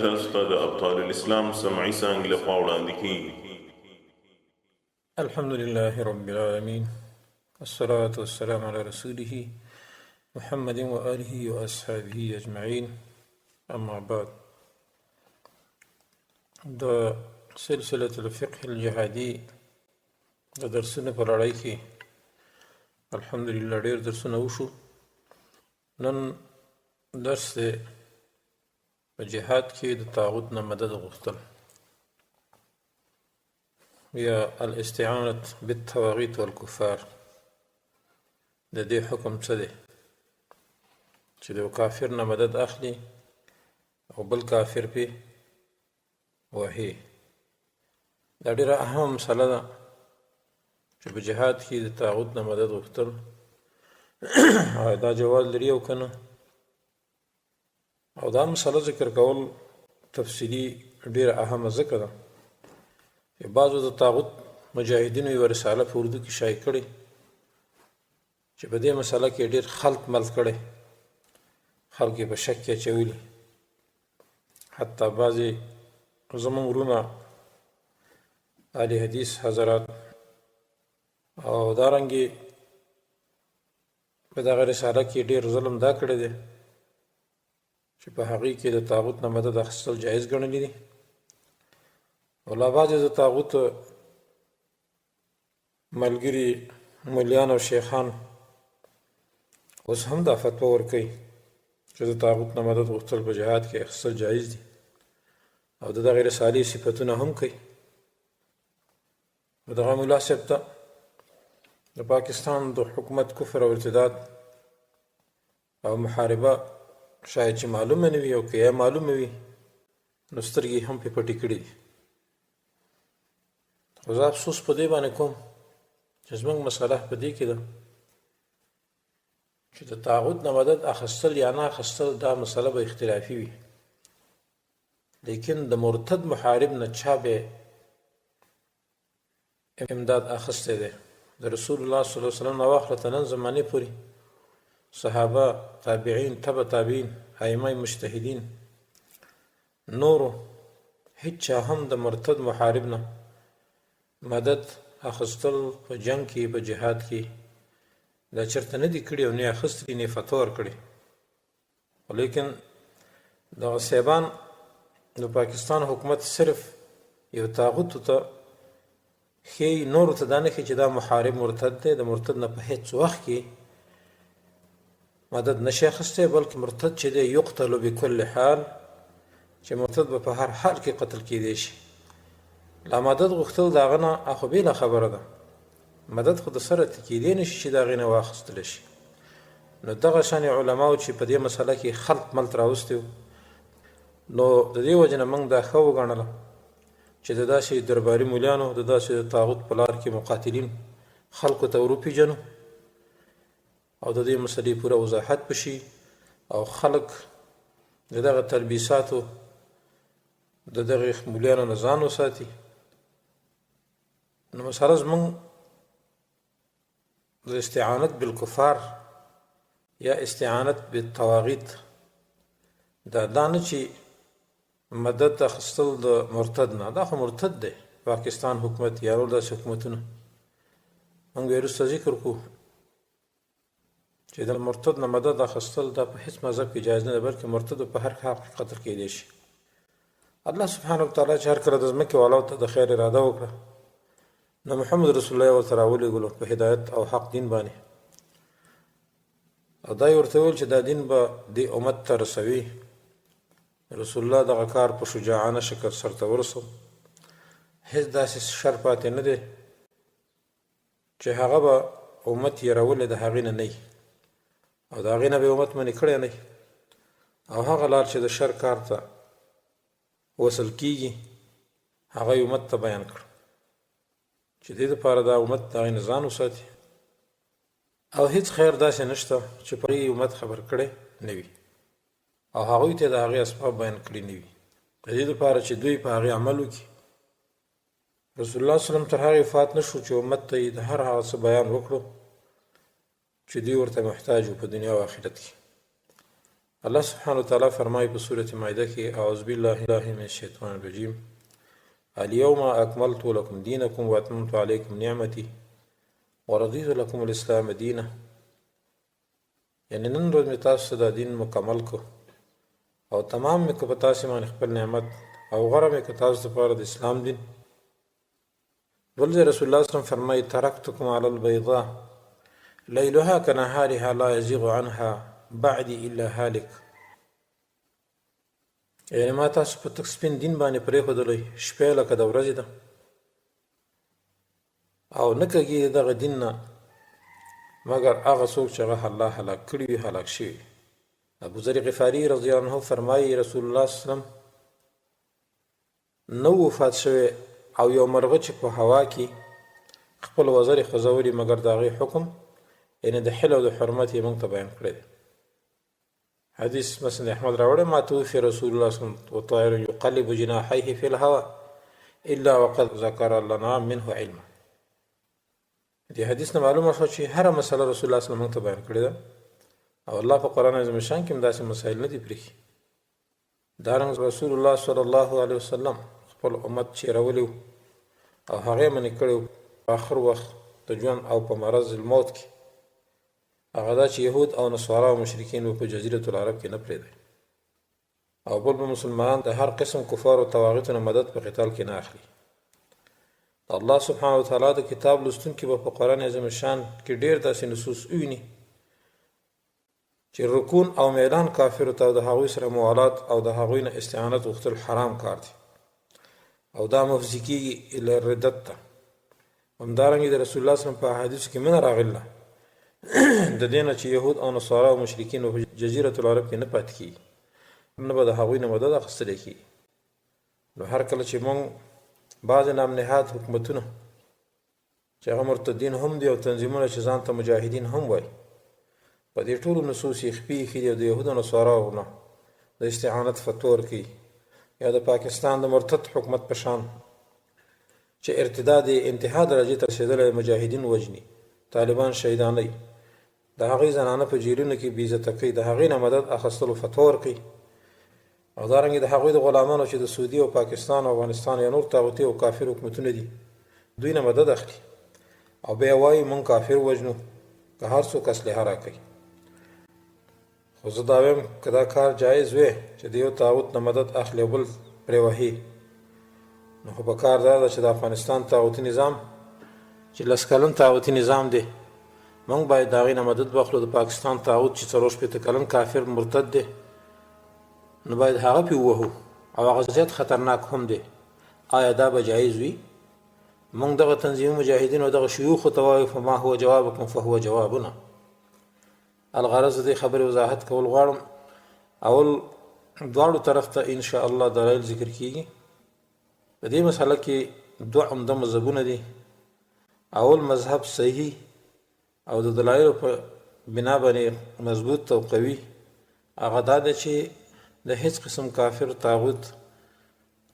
تاسو ته د ابطال الاسلام سمعي څانګې لخوا وړاندې کیږي. الحمد لله رب العالمين والصلاة والسلام على رسوله محمد وآله وأصحابه أجمعين. أما بعد، د سلسلة الفقه الجهادي د درسونه په لړۍ کې الحمدلله ډېر درسونه وشو. نن درس دی په جهاد کې د طاغوت نه مدد غوښتل یا الاستعانة بالطواغیت والکفار. د دې حکم څه دی چې د کافر نه مدد اخلي او بل کافر پې وهي. دا ډېره اهم مسله ده چې په جهاد کې د طاغوت نه مدد غوښتل دا جواز لري او که نه. او دا مسله ذکر کول تفصیلي ډېره اهمه ځکه ده چې بعضو د طاغوت مجاهدینو یوه رساله په اردو کې شایع کړې چې په دې مسله کې ډېر خلط ملط کړی، خلک یې په شک کې اچولي. حتی بعضې زموږ وروڼه اهل حدیث حضرات او دارنګې په دغه رساله کې ډېر ظلم دا کړی دی چې په هغې کې د طاغوت نه مدد اخیستل جایز ګڼلي دي. او لا بعضې د طاغوت ملګري مولیان او شیخان اوس هم دا فتوا ورکوي چې د طاغوت نه مدد غوښتل په جهاد کې اخیستل جایز دي او د دغې رسالې صفتونه هم کوي. دغه ملا صاحب ته د پاکستان د حکومت کفر او ارتداد او محاربه شاید چې معلومه نه وي او که یا معلومه وي نو سترګې هم پې پټې کړي دي. خو زه افسوس په دې باندې کوم چې زموږ مسله په دې کې ده چې د طاغوت نه مدد اخیستل یا نه اخیستل دا مسله به اختلافي وي، لیکن د مرتد محارب نه چا به امداد اخیستی دی؟ د رسول الله صلی الله علیه وسلم نه واخله تر نن زمانې پورې صحابه، تابعین، تبع تابعین، ائمه مجتهدین، نورو هیڅ چا هم د مرتد محارب نه مدد اخیستل په جنگ کې په جهاد کې دا چېرته نه دي کړي او نه یې اخیستي نه یې فتوا ورکړې. لیکن دغه صاحبان د پاکستان حکومت صرف یو طاغوتو ته ښیي، نورو ته دا نه ښیي چې دا محارب مرتد دی. د مرتد نه په هیڅ وخت کې مدد نشي اخیستی، بلکې مرتد چې دی یقتل بکل حال، چې مرتد به په هر حال کې قتل کیدی شي. لا مدد غوښتل د هغه نه خو بېله خبره ده، مدد خو د سره کیدی نه شي چې د هغې نه واخیستلی شي. نو دغه شان علماو چې په دې مسله کې خلط ملط راوستی وو، نو د دې وجې نه موږ دا ښه وګڼله چې د داسې درباري مولیانو د داسې د طاغوت په لار کې مقاتلین خلکو ته ور وپېژنو او د دې مسلې پوره وضاحت وشي او خلک د دغه تلبیساتو د دغې مولیانو نه ځان وساتي. نو مسله زموږ د استعانت بالکفار یا استعانت بالطواغیت دا نه چې مدد اخیستل د مرتد نه، دا خو مرتد دی پاکستان حکومت یا نور داسې حکومتونه. موږ به وروسته ذکر کوو چې د مرتد نه مدد اخیستل دا په هیڅ مذهب کې جایز نه ده، بلکې مرتد په هر حال کې قتل کیدی شي. الله سبحانه وتعالی چې هر کله د ځمکې والاو ته د خیر اراده وکړه نو محمد رسول الله ورته راولېږلو په هدایت او حق دین باندې، او دا یې ورته ویل چې دا دین به دې امت ته رسوي. رسول الله دغه کار په شجاعانه شکل سرته ورسو. هیڅ داسې شر پاتې نه دی چې هغه به امت یېرولې د هغې نه نه او د هغې نه به امت منې کړی نه، او هغه لار چې د شر کار ته وصل کیږي هغه یې امت ته بیان کړ چې دې دپاره دا امت د هغې نه ځان وساتي. او هیڅ خیر داسې نشته چې په هغې امت خبر کړی نه وي او هغوی ته د هغې اسباب بیان کړي نه وي، د دې دپاره چې دوی په هغې عمل وکړي. رسول الله صلی الله علیه وسلم تر هغې وفات نه شو چې امت ته یې د هر هغه څه بیان وکړو چې دوی ورته محتاج وو په دنیا او آخرت کې. الله سبحانه وتعالی فرمایي په سورة مائده کې اعوذ بالله من الشیطان الرجیم اليوم اکملت لکم دینکم واتممت علیکم نعمتي ورضیت لکم الاسلام دینا، یعنی نن ورځ مې تاسو ته دا دین مکمل کو او تمام مې که په تاسو باندې خپل نعمت او غوره مې که تاسو دپاره د اسلام دین. بل ځای رسول الله صلی الله علیه وسلم فرمایي ترکتکم علی البیضاء لیلها کنهارها لا یزیغ عنها بعدی الا هالک، یعنی ما تاسو په تک سپین دین باندې پرېښودلی، شپې لکه د ورځې ده او نه کږي دغه دین نه مګر هغه څوک چې هغه الله هلاک کړي وي، هلاک شوي. ابو ذر غفاري رضی الله عنه فرمایي رسول الله صلی الله علیه وسلم نو وفات شوی او یو مرغه چې په هوا کې خپل وزرې خوځولي مګر د هغې حکم یعنی د حل او د حرمت یې موږ ته بیان کړی دی. حدیث مسند احمد راوړی ما توفي رسول الله صلی الله علیه وسلم وطائر یقلب جناحیه فی الهوا الا وقد ذکر لنا منه علما. دې حدیث نه معلومه شوه چې هره مسله رسول الله صلی الله علیه وسلم موږ ته بیان کړې ده او الله په قرآن عظیم شان کې هم داسې مسایل نه دي پرېښي. دارنګ رسول الله صلی الله علیه وسلم خپل امت چیرولی او هغې منې کړی په آخر وخت د ژوند او په مرض الموت کې هغه دا چې یهود او نصارا او مشرکین په جزیرة العرب کې نه پرېږدي او بل به مسلمانان د هر قسم کفار او تواغیتو نه مدد په قتال کې نه اخلي. د الله سبحانه وتعالی د کتاب لوستونکي به په قرآن عظیم شان کې ډېر داسې نصوص وویني چې رکون او میدان کافرو ته د هغوی سره موالات او د هغوی نه استعانت غوښتل حرام کار دی او دا مفضي کېږي الی ردت ته. همدارنګې د رسول الله صلی الله علیه وسلم په احادیثو کې منع راغله د دې نه چې یهود او نصارا او مشرکین په جزیرة العرب کې نه پاتې کېږي، نه به د هغوی نه مدد اخیستلی کېږي. نو هر کله چې موږ بعضې نام نهاد حکومتونه چې هغه مرتدین هم دي او تنظیمونه چې ځان ته مجاهدین هم وایي په دې ټولو نصوص یې خپې ایښي دي او د یهودو نصاراو نه د استعانت فتوا ورکوي یا د پاکستان د مرتد حکومت په شان چې ارتداد انتها درجې ته رسېدلی مجاهدین وژني، طالبان شهیدانوي، د هغې زنانه په جیلونو کې بېعزته کوي، د هغې نه مدد اخیستلو فتوا ورکوي او دارنګې د هغوی د غلامانو چې د سعودي او پاکستان او افغانستان یا نور طاغوتي او کافر حکومتونه دي دوی نه مدد اخلي او بیا وایي موږ کافر وژنو که هر څوک اسلحه راکوي. خو زه دا وایم که دا کار جایز وی چې د یو طاغوت نه مدد اخلي او بل پرې وهي نو خو پکار دا ده چې د افغانستان طاغوتي نظام چې لس کلن طاغوتي نظام دی موږ باید د هغې نه مدد واخلو. د پاکستان طاغوت چې 40 کلن کافر مرتد دی نو باید هغه پې ووهو او هغه زیات خطرناک هم دی. آیا دا به جایز وي؟ موږ دغه تنظیمي مجاهدین او دغه شیوخو ته وایو فما هو جوابکم فهو جوابنا. الغرض د دې خبرې وضاحت کول غواړم. اول دواړو طرف ته انشاء الله دلایل ذکر کیږي. په دې مسله کې دوه عمده مذهبونه دي. اول مذهب صحیح او د دلایلو په بنا باندې مضبوط او قوي هغه دا ده چې د هیڅ قسم کافر طاغوت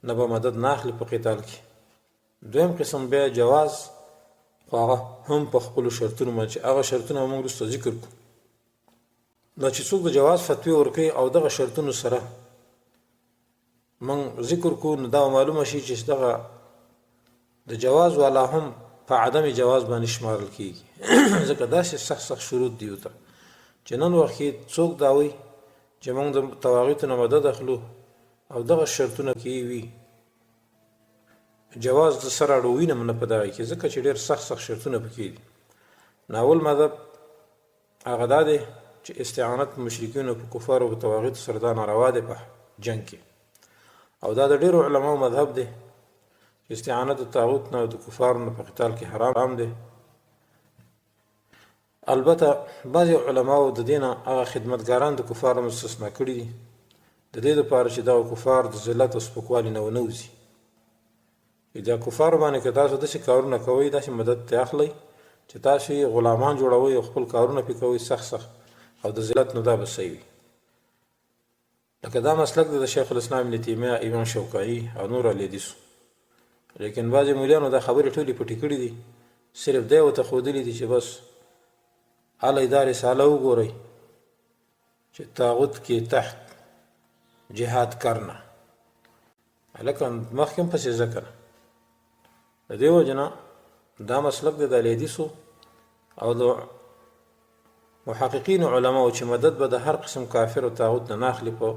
نه به مدد نه اخلي په قتال کې. دویم قسم بیا جواز خو هغه هم په خپلو شرطونو باندې چې هغه شرطونه موږ وروسته ذکر کړو. دا چې څوک د جواز فتوی ورکوي او دغه شرطونو سره موږ ذکر کړو نو دا معلومه شي چې دغه د جواز والا هم په عدم جواز باندې شمارل کېږي ځکه داسې سخت شروط دي ورته چې نن وخت کې څوک دا وایي چې موږ د طواغیتو نه مدد اخلو او دغه شرطونه کې وي جواز د سره اړوي نه په دغه کې ځکه چې ډېر سخت شرطونه پکې دي. ناول مذهب هغه دا دی چې استعانت مشرکینو په کفارو په طواغیتو سره دا ناروا دی په جنګ کې او دا د ډېرو علماو مذهب دی چې استعانت د طاغوت نه او د کفارو نه په قتال کې حرام دی. البته بعضې علماو د دې نه هغه خدمتګاران د کفارو مستثنا کړي دي د دې دپاره چې دغه کفار د ذلت او سپکوالي نه ونه وځي. دا کفارو باندې که تاسو داسې کارونه کوئ داسې مدد ته اخلئ چې تاسو یې غلامان جوړوئ او خپل کارونه پې کوئ سخت او د ذلت نو دا به صحیح وي. لکه دا مسلک د شیخ الاسلام ابن تیمیه امام شوکاني او نور اهلحدیثو. لیکن بعضې مولیانو دا خبرې ټولې پټې کړي دي صرف دی ورته ښودلي دي چې بس هله دا رساله وګورئ چې طاغوت کې تحت جهاد کرنا لکه مخکې هم پسې ځه کنه د دې وجه نه دا مسلک دی د اهلحدیثو او د محققین علماو چې مدد به د هر قسم کافر او طاغوت نه ناخلي په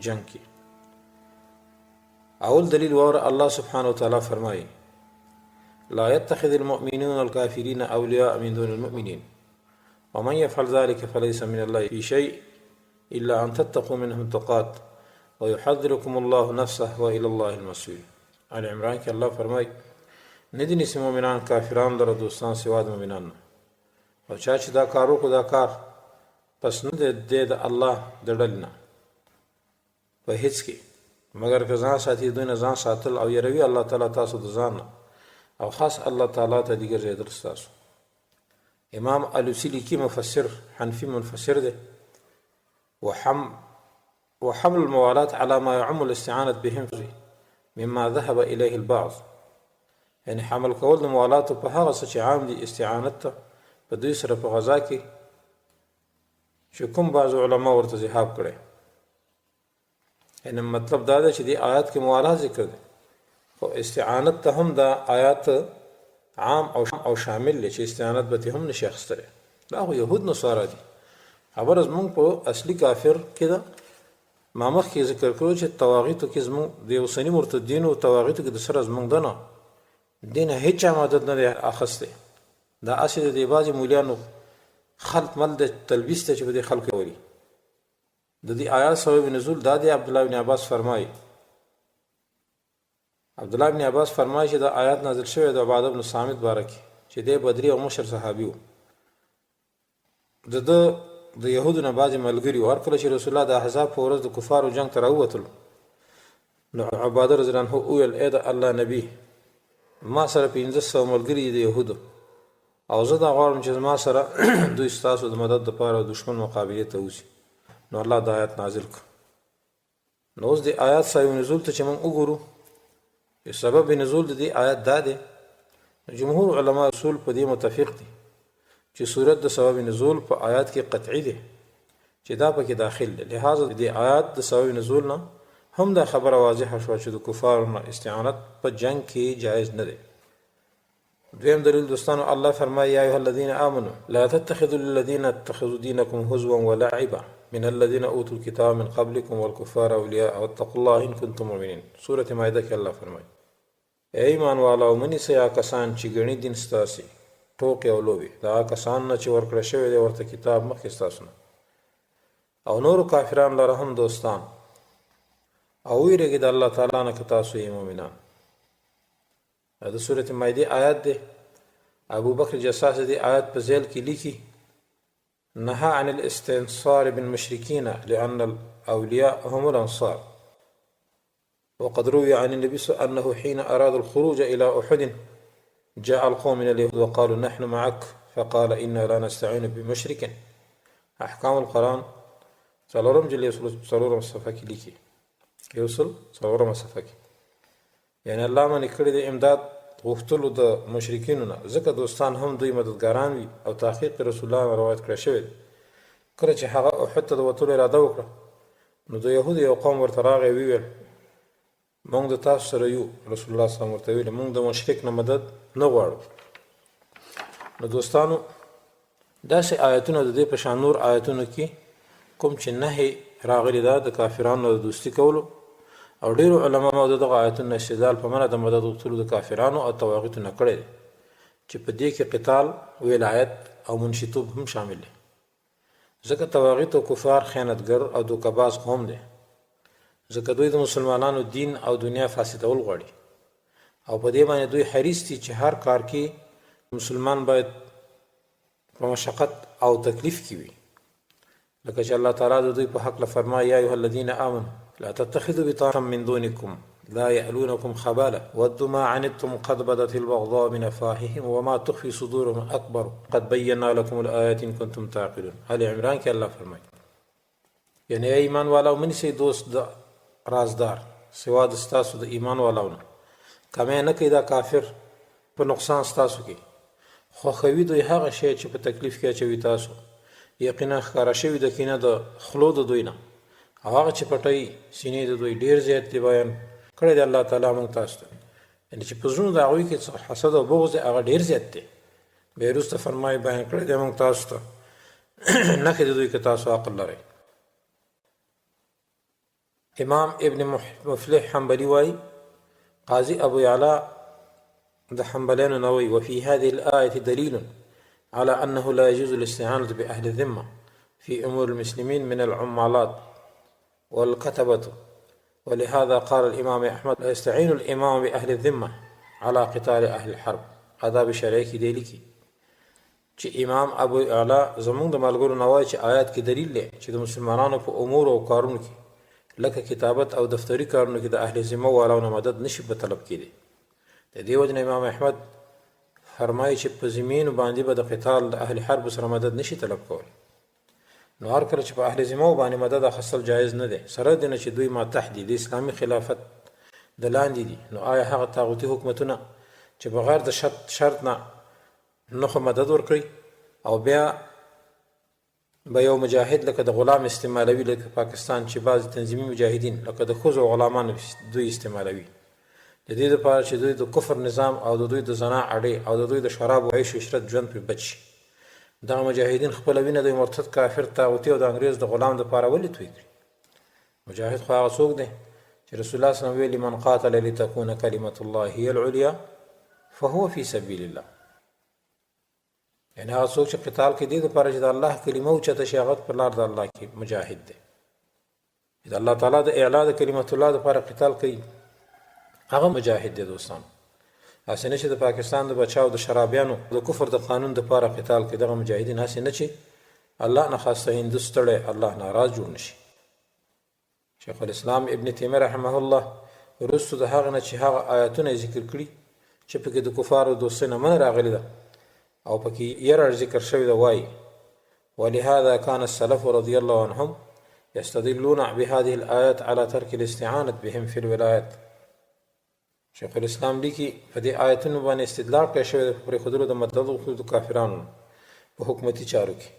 جنگ کې. اول دلیل واوره الله سبحانه وتعالی فرمایي لا يتخذ المؤمنون الكافرين أولياء من دون المؤمنين ومن يفعل ذلك فليس من الله في شيء إلا أن تتقوا منهم تقات ويحذركم الله نفسه وإلى الله المصير. آل عمران کې الله فرمایي ندی نیسي مؤمنان کافران لره دوستان سوا د مؤمنانو او چا چې دا کار وکړو دا کار پس نه دی د الله د ډلې نه په هیڅ کې مګر که ځان ساتي دوی نه ځان ساتل او یروي الله تعالی تاسو د ځان نه او خاص الله تعالی ته دیگر ځای درستاسو. امام علوسی لیکي مفسر حنفي منفسر دی وحمل الموالات على ما يعم الاستعانة بهم مما ذهب إليه البعض یعنی حمل کول د موالاتو په هغه څه چې عام دي استعانت ته په دوی سره په غزا کې چې کوم بعض علما ورته ذهاب کړي. یعنی مطلب دا دی چې دی آیات کې موالات ذکر دی خو استعانت ته هم دا آیات عام او شامل دی چې استعانت به هم نشي اخیستلی. دا خو یهود نصارا دي. خبره زمونږ په اصلي کافر کې ده ما مخکې ذکر کړو چې طواغیتو کې زمونږ د اوسني مرتدینو طواغیتو کې د سره زمونږ ده نه دین هیڅ مدد نه دی اخیستی. دا اصل د بعضې مولیانو خلط مل د تلبیس ته چې په دې خلکو وري. د دې آیات سبب نزول دا دی عبدالله بن عباس فرمایي عبدالله بن عباس فرمایي چې دا آیات نازل شوی د عباده بن صامت باره کې چې دی بدري او مشر صحابي و. د یهودو نه بعضې ملګري و. هر کله چې رسول الله د احزاب په ورځ د کفارو جنګ ته راووتلو نو عباده رضی الله عنه وویل ای د الله نبي ما سره 1500 ملګري د یهودو او زه دا غواړم چې ما سره دوی ستاسو د مدد دپاره دشمن مقابلې ته وځي. نو الله د آیات نازل کړ. نو اوس د آیات سبب نزول ته چې موږ وګورو سبب نزول د دې آیات دا دی جمهور علما اصول په دې متفق دي چې صورت د سبب نزول په آیات کې قطعي دی چې دا پکې داخل دی. لہذا د آیات د سبب نزول نه هم دا خبره واضحه شوه چې د کفارو نه استعانت په جنگ کې جایز نه دی. دویم دلیل دوستانو الله فرمایي یا ایها الذین آمنوا لا تتخذوا الذین اتخذوا دینکم هزوا ولعبا من الذين اوتوا الكتاب من قبلكم والكفار اولیاء واتقوا الله ان کنتم مؤمنین. سورة مائده کې الله فرمایي ای ایمان والاو منی سیا کسان چې ګڼي دین ستاسي ټوکې او لوبې دا کسان نه چې ورکړه شوی دی ورته کتاب مخکې ستاسو نه او نورو کافران لره هم دوستان او ویرېږئ د الله تعالی نه که تاسو یې مؤمنان. د سورة مائده آیات دی. ابو بکر جساس دی آیات په ذیل کې لیکي نهى عن الاستنصار بالمشركين لأن الأولياء هم الأنصار. وقد روي عن النبي صلى الله عليه وسلم أنه حين أراد الخروج إلى أحد جاء القوم من اليهود وقالوا نحن معك فقال إنا لا نستعين بمشرك. أحكام القرآن څلورم جلد څلورم صفحه کې لیکي یوصل څلورم صفحه کې یعنی الله باندې کړی د امداد غوښتلو د مشرکینو نه ځکه دوستان هم دوی مددګاران وي او تحقیق رسول الله روایت کړی شوی دی. کله چې هغه احد ته د وتلو اراده وکړه نو د یهودو یو قوم ورته راغی ویل موږ د تاسو سره یو. رسول الله صلی الله علیه وسلم ورته ویل موږ د مشرک نه مدد نه غواړو. نو دوستانو داسې آیتونه د دې په شان نور آیتونو کې کوم چې نهي راغلی دا د کافرانو د دوستي کولو او ډیرو علماو دغه آیتونو استدلال په معنا د مدد غوښتلو د کافرانو او طواغیتو نه کړی دی چې په دې کې قتال ولایت او منشیتوب هم شامل دی. ځکه طواغیت او کفار خیانتګر او دوکه‌باز قوم دی ځکه دوی د مسلمانانو دین او دنیا فاسدول غواړي او په دې باندې دوی حریص دي چې هر کار کې مسلمان باید په مشقت او تکلیف کې وي. لکه چې الله تعالی د دوی په حق فرمایي یا ایها الذین آمنوا لا تتخذوا بطانا من دونكم لا يألونكم خبالا ودوا ما عنتم قد بدت البغضاء من أفواههم وما تخفي صدورهم أكبر قد بينا لكم الآيات إن كنتم تعقلون. آل عمران کې الله فرمایي یعنی ایمان والاو منیسئ دوست د رازدار سوا د ستاسو د ایمان والاو نه کمې نه کوي دا کافر په نقصان ستاسو کې خوښوي دوی هغه شی چې په تکلیف کې اچوي تاسو یقینا ښکاره شوي د کینه د خلو د دوی نه او هغه چې پټوي سینې د دوی ډېر زیات دی بیان کړی دی الله تعالی موږ تاسو ته یعنې چې په زړونو د هغوی کې حسد او بغض دی هغه ډېر زیات دی بیا یې وروسته فرمایي بیان کړی دی موږ تاسو ته نښې د دوی که تاسو عقل لرئ امام ابن مفلح حنبلي وایي قاضي ابو يعلى د حنبلیانو نه وایي وفي هذه الآية دليل على أنه لا يجوز الاستعانة بأهل الذمة في أمور المسلمين من العمالات والكتبة ولهذا قال الإمام أحمد لا يستعين الإمام بأهل الذمة على قتال أهل الحرب آداب شرعي کې دی لیکي چې امام ابو اعلی زمونږ د ملګرو نه وایي چې آیات کې دلیل دی چې د مسلمانانو په امور او کارونو کې لکه کتابت او دفتري کارونو کې د اهل ذمه والو نه مدد نشي په طلب کېدی د دې وجه نه امام احمد فرمایي چې په زمینو باندې به د قتال د اهل حرب سره مدد نشي طلب کول نو هر کله چې په اهل ذمه باندې مدد اخیستل جایز نه دی سره دی نه چې دوی ماتح دي د اسلامي خلافت د لاندې دي نو آیا هغه طاغوتي حکومتونه چې بغیر د شرط نه نه خو مدد ورکړي او بیا به یو مجاهد لکه د غلام استعمالوي لکه پاکستان چې بعض تنظیمي مجاهدین لکه د ښځو غلامان دوی استعمالوي د دې لپاره چې دوی د کفر نظام او د دوی د زنا اډې او د دوی د شراب او عیش عشرت ژوند پرې بچ شي دغه مجاهدین خپله وینه د مرتد کافر طاغوتي او د انګریز د غلام دپاره ولې توی کړي مجاهد خو هغه څوک دی چې رسول الله صلی الله علیه وسلم ویلي من قاتل لتكون کلمة الله هي العليا فهو في سبيل الله یعنې هغه څوک چې قتال کې دې دپاره چې د الله کلمه اوچته شي هغه په لار د الله کې مجاهد دی د الله تعالی د اعلا د کلمت الله دپاره قتال کوي هغه مجاهد دی دوستان هسې نه چې د پاکستان د بچاو د شرابیانو د کفر د قانون دپاره قتال کوي دغه مجاهدین هسې نه چې الله نه خواسته هندو ستړی الله ناراض جوړ نشي شیخ الاسلام ابن تیمیه رحمه الله وروستو د هغه نه چې هغه آیاتونه یې ذکر کړي چې پکې د کفارو دوستۍ نه منه راغلې ده او پکې یره ذکر شوی ده وایي ولهذا كان السلف رضي الله عنهم يستدلون بهذه الآيات على ترك الاستعانة بهم في الولايات شیخ الاسلام لیکي په دې آیتونو باندې استدلال کړی شوی ده په پرېښودلو د مدد د کافرانو په حکومتي چارو کې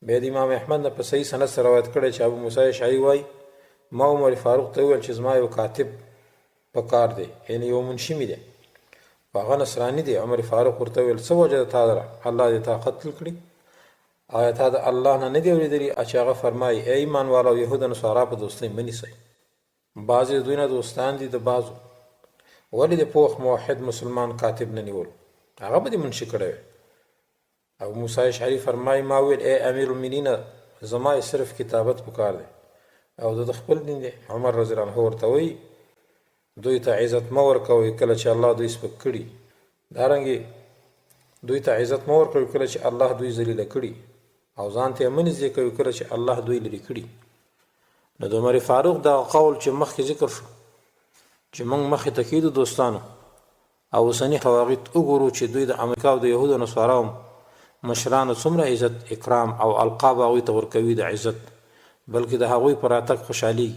بیا د امام احمد نه په صحیح سند سره روایت کړی چې ابو موسی اشعري وایي ما عمر فاروق ته وویل چې زما یو کاتب په کار دی یعنې یو منشي مې دی خو هغه نصراني دی عمر فاروق ورته وویل څه وجه ده تا الله دې تا قتل کړي آیا تا د الله نه نه دی اورېدلي چې هغه فرمایي ای ایمان والو یهود او نصارا په دوستۍ مه نیسئ بعضې د دوی نه دوستان دي د بعضو ولې د پوخ موحد مسلمان کاتب نه نیول هغه به دې منشي کړی وی ابو موسی اشعري فرمایي ما ویل ای امیر المؤمنین زما یې صرف کتابت پکار دی او د خپل دین دی عمر رضی الله عنه ورته وایي دوی ته عزت مه ورکوئ کله چې الله دوی سپک کړي دارنګې دوی ته عزت مه ورکوئ کله چې الله دوی ذلیله کړي او ځان ته یې مه نږدې کوئ کله چې الله دوی لرې کړي نو د عمر فاروق دغه قول چې مخکې ذکر شو چې موږ مخې ته کېدو دوستانو او اوسني حواغیت وګورو چې دوی د امریکا او د یهودو او نصاراو مشرانو څومره عزت اکرام او القاب هغوی ته ورکوي د عزت بلکې د هغوی په راتګ خوشحالي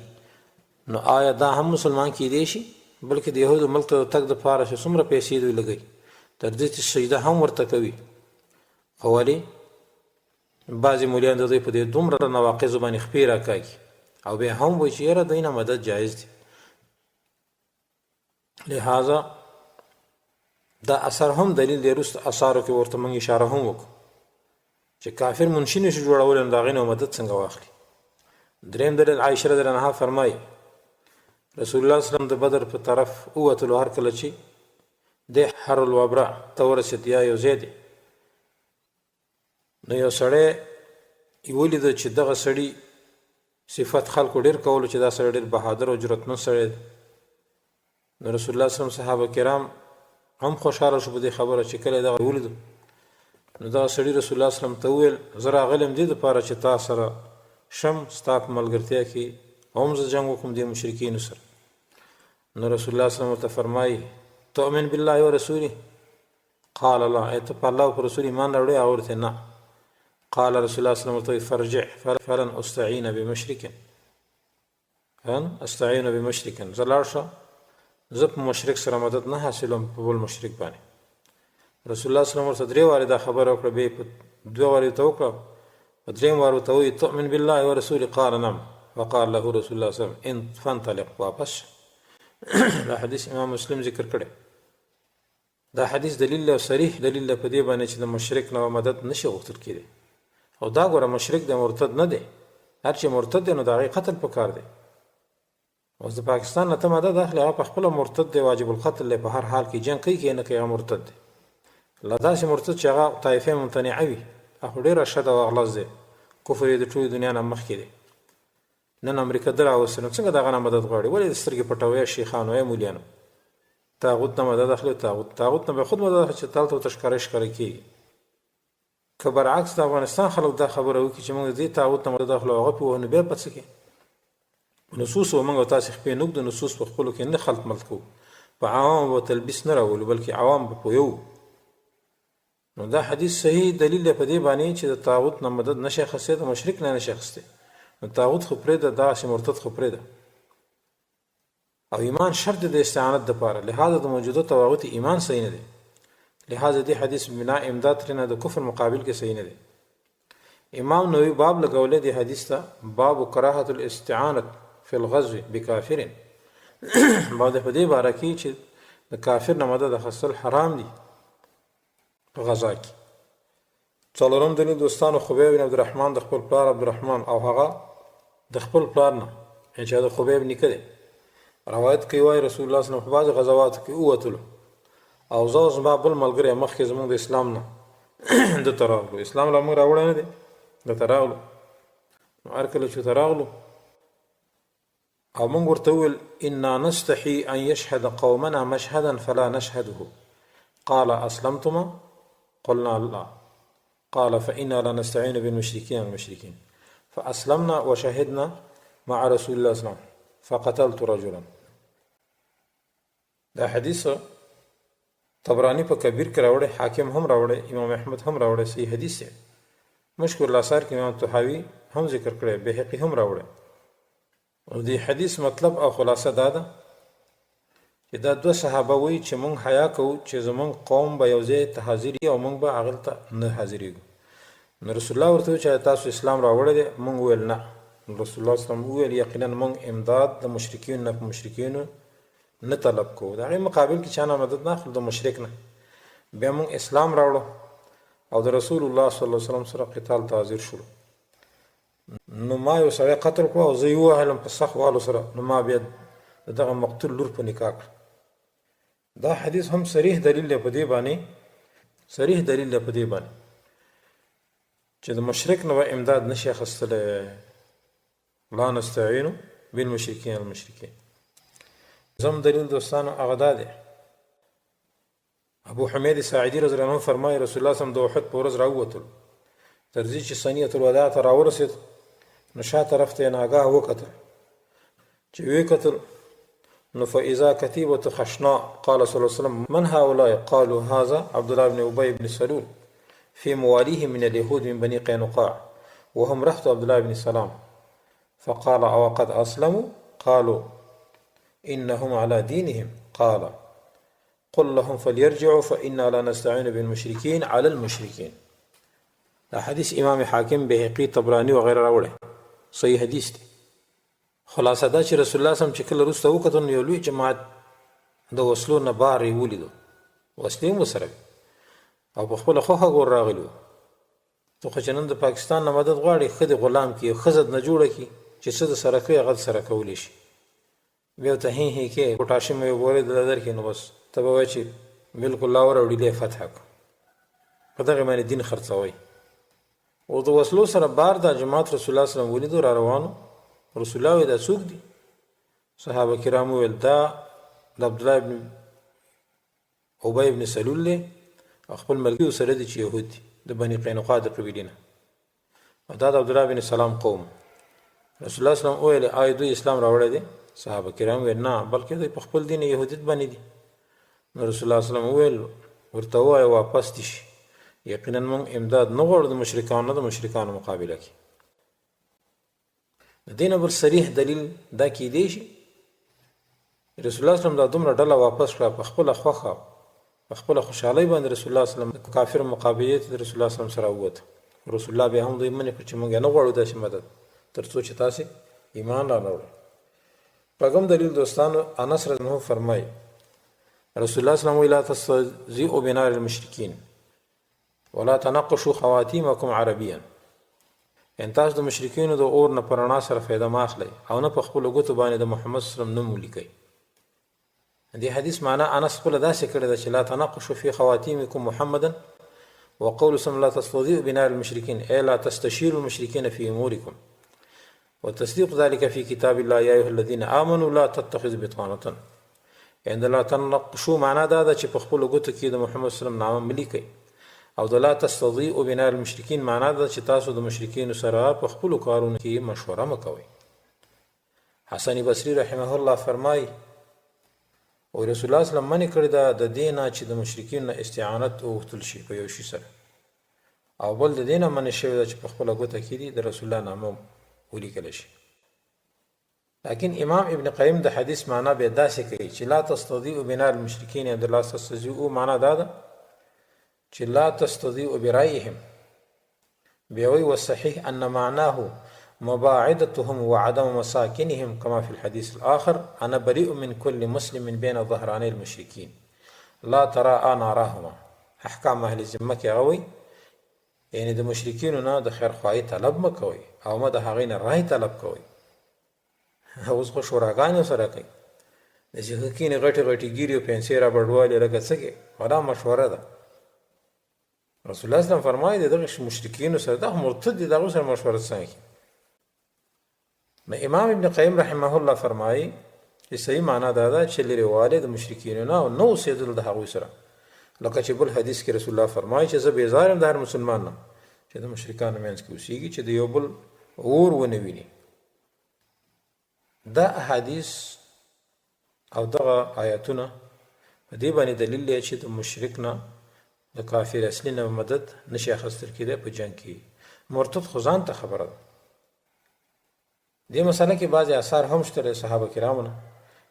نو آیا دا هم مسلمان کېدی شي بلکې د یهودو ملک ته د تګ دپاره چې څومره پیسې دوی لګوي تر دې چې سجده هم ورته کوي خو ولې بعضې مولیان د دوی په دې دومره نواقضو باندې خپې راکاږي او بیا هم وایي چې یاره دوی نه مدد جایز دی لہذا دا اثر هم دلیل دی وروسته اثارو کې ورته موږ اشاره هم وکړو چې کافر منشي نشي جوړولی نو د هغې نه مدد څنګه واخلي دریم دلیل عایشه رضی الله عنها فرمایي رسول الله صلی الله علیه وسلم د بدر په طرف ووتلو هر کله چې د حر الوبره ته ورسېد یا یو ځای دی نو یو سړی ولیده چې دغه سړي صفت خلکو ډېر کولو چې دا سړی ډېر بهادر او جرأتمند سړی دی نو رسول الله صلی الله علیه وسلم صحابه کرام هم خوشحاله شو په دې خبره چې کله دغه ولیدو نو دغه سړي رسول الله صلی الله علیه وسلم ته وویل زه راغلی یم دې دپاره چې تا سره شم ستا په ملګرتیا کې هم زه جنګ وکړم دې مشرکینو سره نو رسول الله صلی الله علیه وسلم ورته فرمایي تؤمن بالله ورسوله قال الله ای ته په الله او په رسول ایمان راوړې او ورته نه قال رسول الله صلی الله علیه وسلم ورته فرجع فلن استعین بمشرک استعین بمشرک زه لاړ شه زه په مشرک سره مدد نه حاصلوم په بل مشرک باندې رسول الله صلی الله علیه وسلم ورته درې وارې دا خبره وکړه بیا په دوه وارې ورته وکړه دریم وار ورته وایي تؤمن بالله ورسوله قال نعم وقال له رسول الله صلی الله علیه وسلم فانطلق واپس. دا حدیث امام مسلم ذکر کړی. دا حدیث دلیل او صریح دلیل په دې باندې چې د مشرک نه مدد نشي غوښتل کېدی. او دا ګوره مشرک د مرتد نه دی، هر چې مرتد دی نو د هغې قتل پکار دی. اوس د پاکستان نه ته مدد اخلي، هغه پخپله مرتد دی، واجب القتل دی، په هر حال کې جنګ کوي که نه کوي هغه مرتد دی. له داسې مرتد چې هغه طایفې ممتنعه وي هغه ډېره شد او اغلظ دی، کفر یې د ټولې دنیا نه مخکې دی. نن امریکا ده راوستې نو څنګه د هغه نه مدد غواړي؟ ولې د سترګې پټوي شیخانو یا مولیانو؟ طاغوت نه مدد اخلي، طاغوت نه به خود مدد اخلي چې تالته ورته ښکاره کېږي. که برعکس د افغانستان خلک دا خبره وکړي چې موږ دې طاغوت نه مدد اخلو هغه پې ووهو نو بیا به څه کوي؟ نصوص به موږ او تاسې خپې نه ږدو، نصوص په خپلو کې نه خلط ملط کوو، په عوامو به تلبیس نه راولو بلکې عوام به پوهوو. نو دا حدیث صحیح دلیل دی په دې باندې چې د طاغوت نه مدد نشي اخیستی، د مشرک نه نشي اخیستی. نو طاغوت خو پرېږده، داسې مرتد خو پرېږده. او ایمان شرط دی د استعانت دپاره، لهذا د موجوده طواغوت ایمان صحیح نه دی. لہذا دی حدیث بنا امداد ترنه د کفر مقابل کې صحیح نه دی. امام نووي باب لګولې دی حدیث ته، باب کراهة الاستعانة فی الغزو بکافر. باب د په دې باره کې چې د کافر نه مدد اخیستل حرام دي په غزا کې. څلورم دلیل دوستانو خبیب بن عبدالرحمن د خپل پلار عبدالرحمن او هغه د خپل پلار نه چې د خبیب نیکه دی روایت کوي وایي رسول الله صلی الله علیه وسلم په بعضې غزواتو کې ووتلو او زه زما بل ملګری مخکې زموږ د اسلام نه دته راغلو، اسلام لا موږ راوړی نه دی، دته راغلو. نو هر کله چې ورته راغلو او موږ ورته وویل انا نستحي ان يشهد قومنا مشهدا فلا نشهده قال اسلمتما قلنا لا قال فإنا لا نستعين بالمشركين المشركين فأسلمنا وشهدنا مع رسول الله صلى الله عليه وسلم فقتلت رجلا. دا حدیث طبرانی په کبیر کې راوړی، حاکم هم راوړی، امام احمد هم راوړی، صحیح حدیث دی. مشکور الاثار کې امام طحاوی هم ذکر کړی، بهقي هم راوړی. او دې حدیث مطلب او خلاصه دا ده چې دا دوه صحابه وایي چې موږ حیا کوو چې زموږ قوم به یو ځای ته حاضر وي او موږ به هغه ته نه حاضرېږو. نو رسول الله ورته وویل چې تاسو اسلام راوړی دی؟ موږ وویل نه. رسول الله صلی الله علیه وسلم وویل یقینا موږ امداد د مشرکینو نه په مشرکینو نه طلب کوو، د هغې مقابل کې چا نه مدد نه اخلو، د مشرک نه. بیا موږ اسلام راوړو او د رسول الله صلی الله علیه وسلم سره قتال ته حاضر شولو. نو ما یو سړی قتل کړو او زه یې ووهلم په سخت والو سره، نو ما بیا د دغه مقتول لور په نکاح کړه. دا حدیث هم صریح دلیل دی په دې باندې، صریح دلیل دی په دې باندې چې د مشرک نه به امداد نشي اخیستلی. لا نستعینو بالمشرکین المشرکین. زم دلیل دوستانو هغه دا دی، ابو حمید ساعدي رضی الله عنه فرمایي رسول الله صلی الله علیه وسلم د احد په ورځ راووتل، تر دې چې ثنیة الوداع ته راورسېد نو شا طرف ته یې ناګاه وکتل. چې ویې کتل نو فإذا كتيبة خشناء قال صلى الله عليه وسلم من هؤلاء؟ قالوا هذا عبد الله بن أبي بن سلول في مواليه من اليهود من بني قينقاع وهم رهط عبد الله بن سلام فقال أو قد أسلموا؟ قالوا إنهم على دينهم. قال قل لهم فليرجعوا فإنا لا نستعين بالمشركين على المشركين. دا حدیث امام حاکم بهقي طبرانی وغیره راوړی، صحیح حدیث دی. خلاصه دا چې رسول الله صلی الله علیه وسلم چې کله وروسته وکتل نو یو لوی جماعت د وسلو نه بار یې ولیدو، وسلې هم ورسره وې او په خپله خوښه ګور راغلي وو. ته خو چې نن د پاکستان نه مدد غواړي، ښه دې غلام کړي، ښځه نه جوړه کړي چې څه د سره کوي هغه سره کولی شي. بیا ورته هې هې کې پوټاشیم یې وبورې د درکړي نو بس ته به وایې چې بلکل لا وراوړي دی فتح کړو. په دغې باندې دین خرڅوئ. او د وسلو سره بار دا جماعت رسول الله صلی الله علیه وسلم ولیدو را روانو. رسول الله دا څوک دي؟ صحابه کرام وویل دا د عبدالله بن ابی بن سلول دی، خپل ملګري سره دي چې یهود دي د بني قینقاع د قبیلې نه، او دا د عبدالله بن سلام قوم. رسول الله صلی الله علیه وسلم وویل آیا دوی اسلام راوړی دی؟ صحابه کرام وویل نه، بلکې دوی په خپل دین یهودیت باندې دي. نو رسول الله صلی الله علیه وسلم وویل ورته ووایه واپس دي شي، یقینا موږ امداد نه غواړو د مشرکانو نه د مشرکانو مقابله کې. د دې نه بل صریح دلیل دا کیدی شي رسول الله صلی الله علیه وسلم دا دومره ډله واپس کړه په خپله خوښه په خپله خوشحالۍ باندې رسول الله صلی الله علیه وسلم کافر مقابلې ته د رسول الله صلی الله علیه وسلم سره ووته. رسول الله بیا هم دوی منې کړ چې موږ نه غواړو داسې مدد تر څو چې تاسې ایمان را نوړئ. شپږم دلیل دوستانو، انس رضی الله عنه فرمایي رسول الله صلی الله علیه وسلم لا تستهزئوا بنار المشرکین ولا تنقشوا خواتیمکم عربیا، یعنې تاسو د مشرکینو د اور نه په رڼا سره فایده مه اخلئ او نه په خپلو ګوتو باندې د محمد صلی الله علیه وسلم نوم ولیکئ. دې حدیث معنا انس خپله داسې کړې ده چې لا تنقشوا فی خواتیمکم محمدا وقول صلی الله تستهزئوا بنار المشرکین ای لا تستشیروا المشرکین فی امورکم وتصدیق ذلك فی کتاب الله یا ایها الذین آمنوا لا تتخذوا بطانة. یعنې د لا تنقشوا معنا دا ده چې په خپلو ګوتو کې د محمد صلی الله علیه وسلم نامه مه لیکئ، او د لا تستضیئوا بنار المشرکین معنا ده چې تاسو د مشرکینو سره په خپلو کارونو کې مشوره مه کوئ. حسن بصري رحمه الله فرمایي او رسول الله صلی الله علیه وسلم منې کړې ده د دې نه چې د مشرکینو نه استعانت وغوښتل شي په یو شي سره، او بل د دې نه منې شوې ده چې په خپله ګوته کې دي د رسول الله نامه ولیکلی شي. لیکن امام ابن قیم د حدیث معنا بیا داسې کوي چې لا تستضیئوا بنار المشرکین، یا د لا تستضیئوا معنا دا ده چې لا تستضیئوا برأیهم. بیا وایي والصحیح ان معناه مباعدتهم وعدم مساکنهم كما في الحديث الآخر أنا بريء من كل مسلم بين ظهراني المشركين لا تراءى ناراهما. احکام اهل ذمه کې غوي یعنی د مشرکینو نه د خیر خواهی طلب مه کوئ او مه د هغوی نه رای طلب کوئ. اوس خو شوراګانې سره کوي داسې ښه کښېني غټې غټې ګیرې او پنسې را بډوالې لکه څه کې دا مشوره ده. رسول الله صلی الله علیه وسلم فرمایي د دغه مشرکینو سره دا مرتد دي، د هغوی سره مشوره څنګه کوي. نو امام ابن قیم رحمه الله فرمایي چې صحیح معنا دا ده چې لرې والی د مشرکینو نه او نه اوسېدل د هغوی سره، لکه چې بل حدیث کې رسول الله فرمایي چې زه بېزار یم د هر مسلمان نه چې د مشرکانو منځ کې اوسېږي چې د یو بل اور ونه ویني. دا احادیث او دغه آیاتونه په دې باندې دلیل دی چې د مشرک نه د کافر اصلي نه مدد نشي اخیستل کېدی په جنګ کې. مرتد خو ځان ته خبره ده. دې مسله کې بعضې اثار هم شته د صحابه کرامو نه.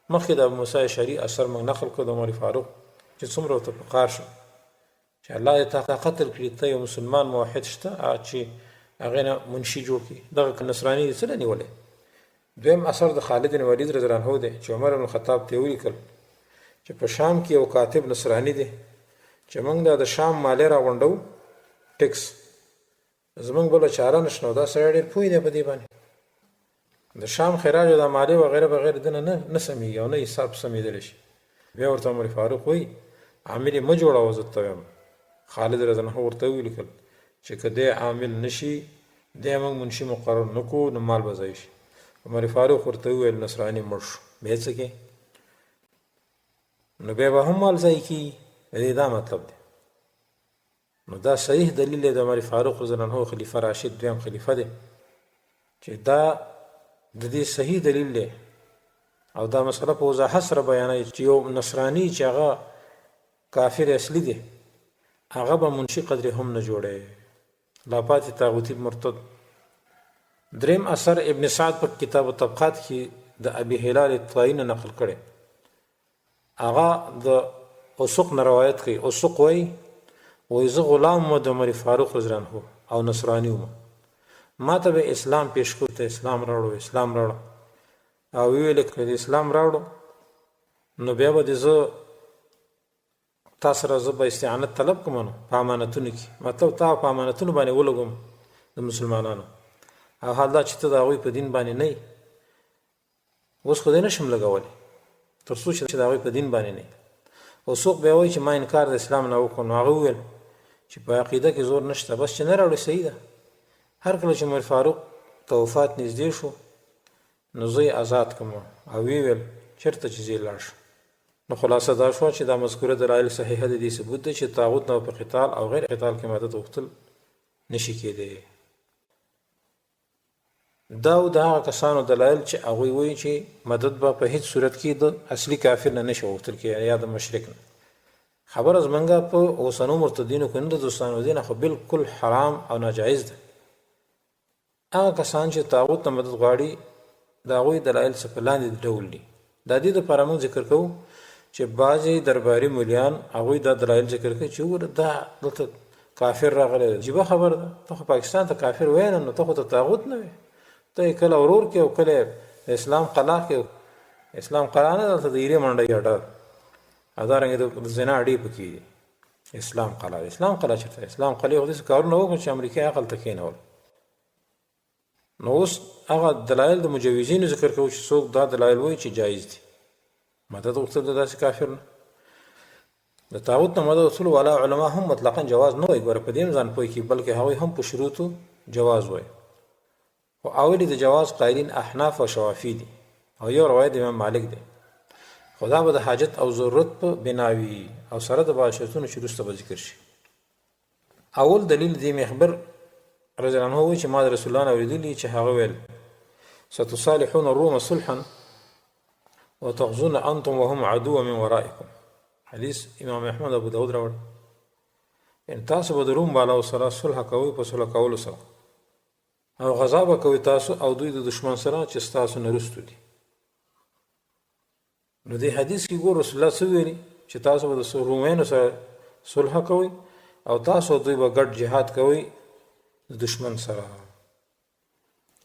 مخکې د ابو موسی اشعري اثر موږ نقل کړو د عمر فاروق چې څومره ورته پکار شو چې الله دې تا قتل کړي، ته یو مسلمان موحد شته چې هغې نه منشي جوړ کړي، دغه نصراني دې څه نه نیولی. دویم اثر د خالد بن ولید رضی الله عنه دی چې عمر بن الخطاب ته یې ولیکل چې په شام کې یو کاتب نصراني دی چې موږ دا د شام مالې راغونډو ټکس، زموږ بله چاره نشته. دا سړی ډېر پوه دی په دې باندې د شام خراج او د مالې وغیره بغیر د نه سمیږي او نه حساب سمیدلی شي. بیا ورته عمر فاروق وایي عامل یې مه جوړوه، زه ته وایم. خالد رضی الله عنه ورته ولیکل چې که دی عامل نشي دی موږ منشي مقرر نه کړو نو مال به ضایع شي. عمر فاروق ورته وویل نصراني مړ شو، بیا څه کوې؟ نو بیا به هم مال ضایع کېږي. د دې دا مطلب دی. نو دا صحیح دلیل دی د عمر فاروق رضی الله عنه خلیفه راشد دویم خلیفه دی چې دا د دې صحیح دلیل دی او دا مسله په وضاحت سره بیانوي چې یو نصراني چې هغه کافر اصلي دی هغه به منشي قدرې هم نه جوړوي، لا پاتې طاغوتي مرتد. دریم اثر ابن سعد په کتاب الطبقات کې د ابي هلال الطائي نه نقل کړی. هغه د اوسق نه روایت کوي. اوسق وایي زه غلام و د عمر فاروق رضی الله عنه او نصراني وم، ما ته به اسلام پیش کړو، ته اسلام راوړو او ویل که د اسلام راوړو نو بیا به زه تا سره زه به استعانت طلب کوم نو په امانتونو کې، مطلب تا په امانتونو باندې ولګوم د مسلمانانو، او حال دا چې ته د هغوی په دین باندې نه یې. اوس خو دې نشم لګولی تر څو چې د هغوی په دین باندې نه یې. اوسوق بیا وایي چې ما انکار د اسلام نه وکړو. نو هغه وویل چې په عقیده کې زور نشته، بس چې نه راوړې صحیح ده. هر کله چې عمر فاروق ته وفات نږدې شو نو زه یې آزاد کړم او ویې ویل چېرته چې زه لاړ شم. نو خلاصه دا شوه چې دا مذکوره دلایل صحیحه د دې ثبوت دی چې طاغوت نه په قتال او غیر قتال کې مدد غوښتل نشي کېدی. دا او د هغه کسانو دلایل چې هغوی وایي چې مدد به په هیڅ صورت کې د اصلي کافر نه نشي غوښتل کېدی یا د مشرک نه. خبره زمونږ په اوسنو مرتدینو کې نه د دوستانو دین خو بالکل حرام او ناجایز ده. هغه کسان چې طاغوت نه مدد غواړي د هغوی دلایل څه په لاندې ډول دي. د دې دپاره موږ ذکر کوو چې بعضې درباري مولیان هغوی دا دلایل ذکر کوي چې وګوره دا دلته کافر راغلی عجیبه خبر ده ته خو پاکستان ته کافر وایې نو ته خو ته طاغوت نه وې ته یې کله ورور کې او کله اسلام قلا کې اسلام قلا نه دلته د ایرې منډۍ اډه همدارنګې د زنا اډې پکې دي اسلام قلا اسلام قلا چېرته اسلام قلې خو داسې کارونه وکړو چې امریکایي عقل ته کېنول نو اوس هغه دلایل د مجوزینو ذکر کوو چې څوک دا دلایل وایي چې جایز دي مدد غوښتل د داسې کافر نه د طاغوت نه مدد غوښتلو والا علما هم مطلقا جواز نه وایي ګوره په دې هم ځان پوه کړي بلکې هغوی هم په شروطو جواز وایي خو اولې د جواز قایلین احناف او شوافي دي او یو روایت د امام مالک دی خو دا به د حاجت او ضرورت په بنا وي او سره د بعض شرطونو چې وروسته به ذکر شي اول دلیل د مخبر رضی الله عنه وایي چې ما د رسول الله نه اورېدلي چې هغه ویل ستصالحون الروم صلحا وتغزون انتم وهم عدو من ورائكم حدیث امام احمد ابو داود راوړ ان تاسو به د روم بالاو سره صلح کوئ په صلح کولو سره او غزا به کوئ تاسو او دوی د دشمن سره چې ستاسو نه رستو دي نو دې حدیث کې ګور رسول الله څه ویلي چې تاسو به د رومیانو سره صلح کوئ او تاسو دوی به ګډ جهاد کوئ د دشمن سره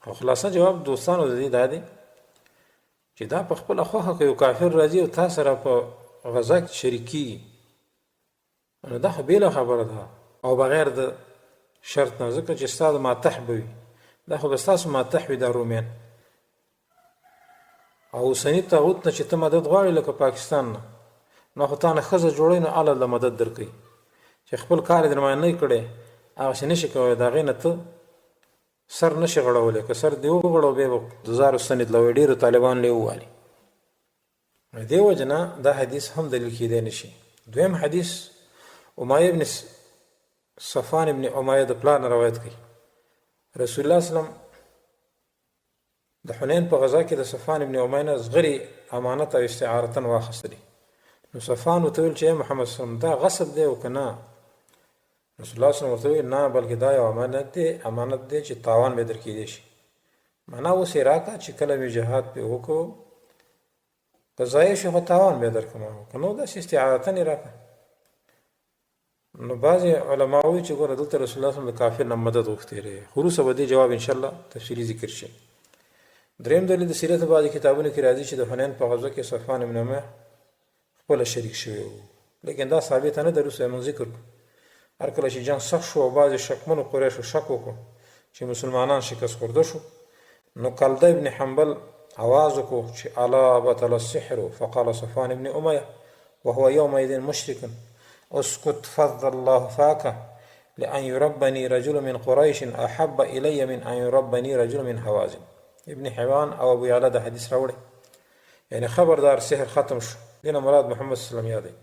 او خلاصه جواب دوستانو د دې دا دی چې دا په خپله خوښه که یو کافر راځي او تا سره په غزا کې شریکي نو دا خو بېله خبره ده او بغیر د شرط نه ځکه چې ستا د ماتح به وي دا خو به ستاسو ماتح وي دا رومیان او اوسني طاغوت نه چې ته مدد غواړې لکه پاکستان نه نو خو تا نه ښځه جوړوي نو الله له مدد درکوي چې خپل کار یې درمانه نه کړی هغه شی نشي کولی د هغې نه ته سر نشي غړولی که سر دې وغړو بیا به د زارو ستنې تلوي ډېرو طالبان له ووالي نو دې وجه نه دا حدیث هم دلیل کېدی نشي دویم حدیث امیه ابن صفان ابن امیه د پلار نه روایت کوي رسول الله وسلم د حنین په غزا کې د صفان ابن امیه نه زغري امانت او استعارتن واخیستلي نو صفان ورته ویل چې محمد صلی الله علیه وسلم دا غصب دی او که نه رسول الله صلی الله علیه وسلم نه بلکې دا یو امانت دی چې تاوان به درکېدی شي معنا اوس یې راکړه چې کله مې جهاد پې وکړو که ضایع شي خو تاوان به درکړم که نو داسې استعارتن یې راکړه نو بعضې علما وایي چې ګوره دلته رسول الله صلی الله علیه وسلم د کافر نه مدد غوښتی دی خو وروسته به دې جواب انشاءالله تفصیلي ذکر شي دریم دلیل د سیرت بعضې کتابونو کې راځي چې د حنین په غزوه کې صفوان بن امیه خپله شریک شوی و لیکن دا ثابته نه ده وروسته یې موږ ذکر کړو هر کله چې جنګ سخت شو او بعضې شکمنو قریشو شک وکړو چې مسلمانان شکست خورده شو نو کلده ابن حنبل آواز وکړو چې الا بطل السحر فقال صفوان ابن امیه وهو يومئذ مشرك اسكت فض الله فاك لأن يربني رجل من قريش أحب إلي من أن يربني رجل من هوازن ابن حبان او ابو یعلا د حدیث راوړي یعنی خبردار سحر ختم شو دینه مراد محمد صلی الله علیه وسلم یادی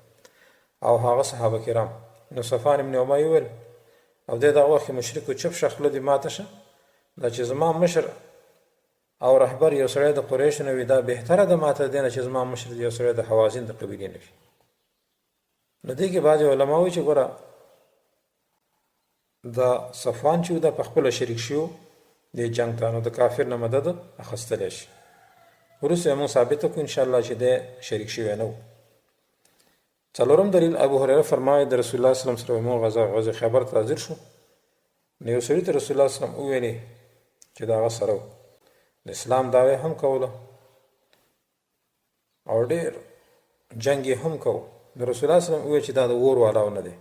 او هغه صحابه کرام نو صفوان ابن امیه ویل او د دغه وخت مشرک چپ شخله دی ماته شه دا چې زما مشر او رهبر یو سړی د قریش نه وي دا بهتره ده ماته دینه چې زما مشر یو سړی د حوازن د قبیلې نه وي نو دې کې بعضې علما وایي چې ګوره دا صفوان چې دا په خپله شریک شو د جنګ ته نو د کافر نه مدد اخیستلی شي وروسته موږ ثابته کړو انشاءالله چې دی شریک شوی نه و څلورم دلیل ابو هریره فرمایي د رسول الله صلی الله علیه وسلم موږ غزا خیبر ته حاضر شو نو یو سړي ته رسول الله صلی الله علیه وسلم وویلې چې د هغه سره و د اسلام دعوه هم کوله او ډېر جنګ یې هم کوو د رسول الله صلی الله علیه وسلم وویل چې دا د اور والاو نه دی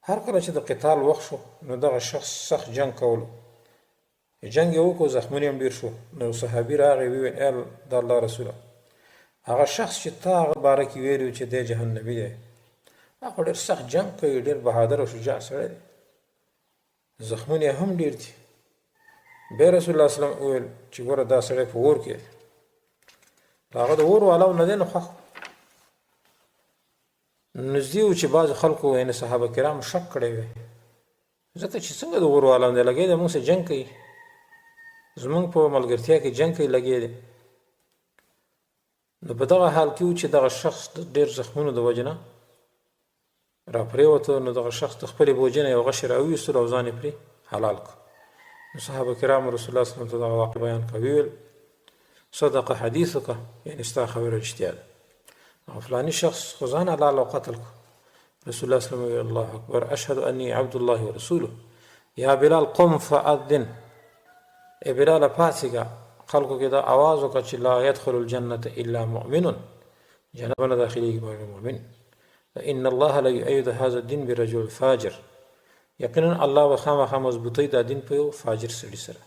هر کله چې د قتال وخت شو نو دغه شخص سخت جنګ کولو جنګ یې وکړو زخمونه هم ډېر شو نو صحابي راغی وویل ای د الله رسوله هغه شخص چې تا هغه باره کې ویلي چې دی جهنمي دی هغه ډېر سخت جنګ کوي ډېر بهادر او شجاع سړی دی زخمونه یې هم ډېر دي بیا رسول الله صلی الله علیه وسلم وویل چې ګوره دا سړی په اور کې دی هغه د اور والاو نه دی نو خوښ نږدې و چې بعض خلکو یعنې صحابه کرامو شک کړی وی ځکه چې څنګه د اور والاو دی لګی دی موږ سره جنګ کوي زمونږ په ملګرتیا کې جنګ کوي لګی دی نو په دغه حال کې و چې دغه شخص د ډېر زخمونو د وجې نه راپرېوته نو دغه شخص د خپلې بوجې نه یو غشی راویستلو او ځان یې پرې حلال کړ نو صحابه کرامو رسول الله صلی الله علیه وسلم ته دغه واقع بیان کړ ویل صدق حدیثک یعنې ستا خبره رښتیا ده او فلاني شخص خو ځان حلال او قتل کړ رسول الله صلی الله علیه وسلم الله اکبر اشهد انی عبد الله ورسوله یا بلال قم فاذن ای بلال پاسېږه خلکو کې دا आवाज وکړه چې لا يدخل الجنة الا مؤمن جنت نه داخليږي مگر مؤمن ان الله لا يؤيد هذا الدين برجل فاجر یقینا الله به خامخا مضبوطوي دا دین په یو فاجر سړي سره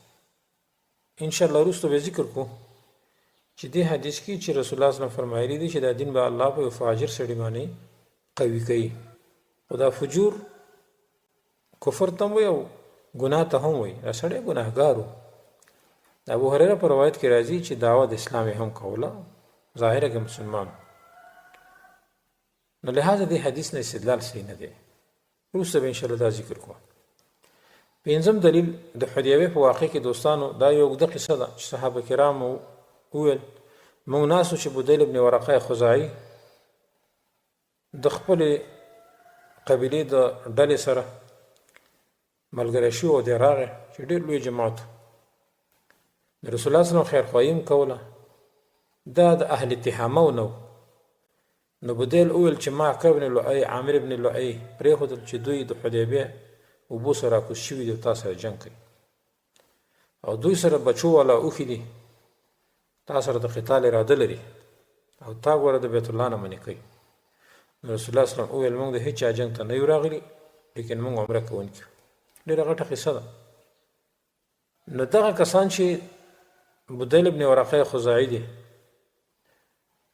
ان شاء الله وروسته به ذکر کو چې دې حدیث کې چې رسول الله صلی الله علیه وسلم فرمایلی دي چې دا دین به الله په یو فاجر سړي باندې قوي کوي او دا فجور کفر ته وي او ګناه ته هم وي دا سړی ګناهګار و ابو هريره په روایت کې راځي چې دعوت اسلام هم کوله ظاهره کې مسلمان نو لہذا دې حدیث نه استدلال صحیح نه دی وروسته به ان شاء الله دا ذکر کوو پنځم دلیل د حدیبیه په واقع کې دوستانو دا یو د قصه ده چې صحابه کرام وویل موږ ناسو چې بدیل ابن ورقه خزاعي د خپل قبیلې د ډلې سره ملګری شو او دی راغی چې ډېر لوی جماعت د رسول الله صلی الله علیه وسلم خیرخواهي کوله دا د اهل تهامه نو بدیل اول چې ما کبن لؤي عامر بن لؤي پرېښودل چې دوی د حدیبیه اوبو سره راکوز شوي دي او تا سره جنګ کوي او دوی سره بچو والا اوښي دي تا سره د قتال اراده لري او تا ګوره د بیت الله نه منې کوي نو رسول الله صلی الله علیه وسلم وویل موږ د هېچا جنګ ته نه یو راغلي لیکن موږ عمره کوونکي یو ډېره غټه قصه ده نو دغه کسان چې بدیل ابن ورقه خزاعي دي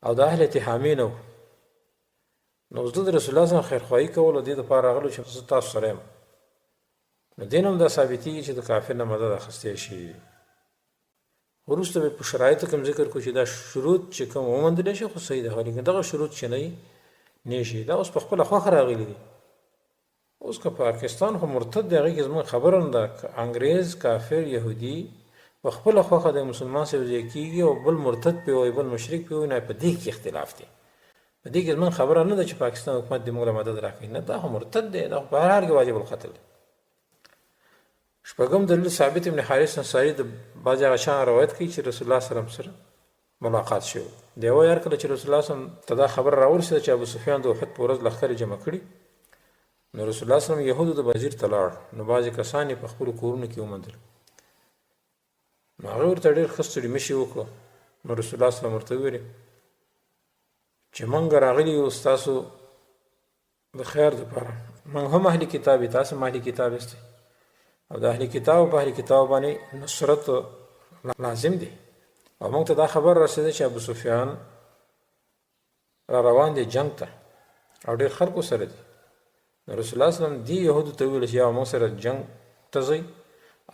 او د اهل تهامې نه نو اوس د رسول الله صلی الله علیه وسلم خیرخواهي کول او دې دپاره راغلو چې زه تاسو سره یم نو دین هم دا ثابتېږي چې د کافر نه مدد اخیستی شي وروسته به په شرایطو کې ذکر کړو چې دا شروط چې کوم وموندلی شي خو صحیح ده لیکن دغه شروط چې نه شي دا اوس په خپله خوښه راغلي دي اوس که پاکستان خو مرتد دی هغې کې زموږ خبره نه ده انګریز کافر یهودي په خپله خوښه د مسلمان سره یوځای کېږي او بل مرتد پرې وایي بل مشرک پرې وایي نه په دې کې اختلاف دی په دې کې زموږ خبره نه ده چې پاکستان حکومت دې موږ له مدد راکوي نه دا خو مرتد دی دا خو په هر حال کې واجب القتل دی شپږم دلیل ثابت ابن حارث انصاري د بعضې هغه شیان روایت کوي چې رسول الله صلی الله علیه وسلم سره ملاقات شوی د یوه یار کله چې رسول الله صلی الله علیه وسلم ته دا خبره راورسېده چې ابو سفیان د احد په ورځ لښکرې جمع کړي نو رسول الله صلی الله علیه وسلم یهودو د بازیر ته لاړ نو بعضې کسان یې په خپلو کورونو کې وموندل نو هغه ورته ډېر ښه ستړي مشي وکړو نو رسول الله صلی الله علیه وسلم ورته وویل چې موږ راغلي یو ستاسو د خیر دپاره موږ هم اهلي کتاب یې تاسو هم اهلي کتاب یاستئ او د اهلي کتاب په اهلي کتاب باندې نصرت لازم دی او موږ ته دا خبر رسېده چې ابو سفیان را روان دی جنگ ته او ډېر خلکو سره دی نو رسول الله صلی الله علیه وسلم دې یهودو ته وویل چې یا موږ سره جنگ ته ځئ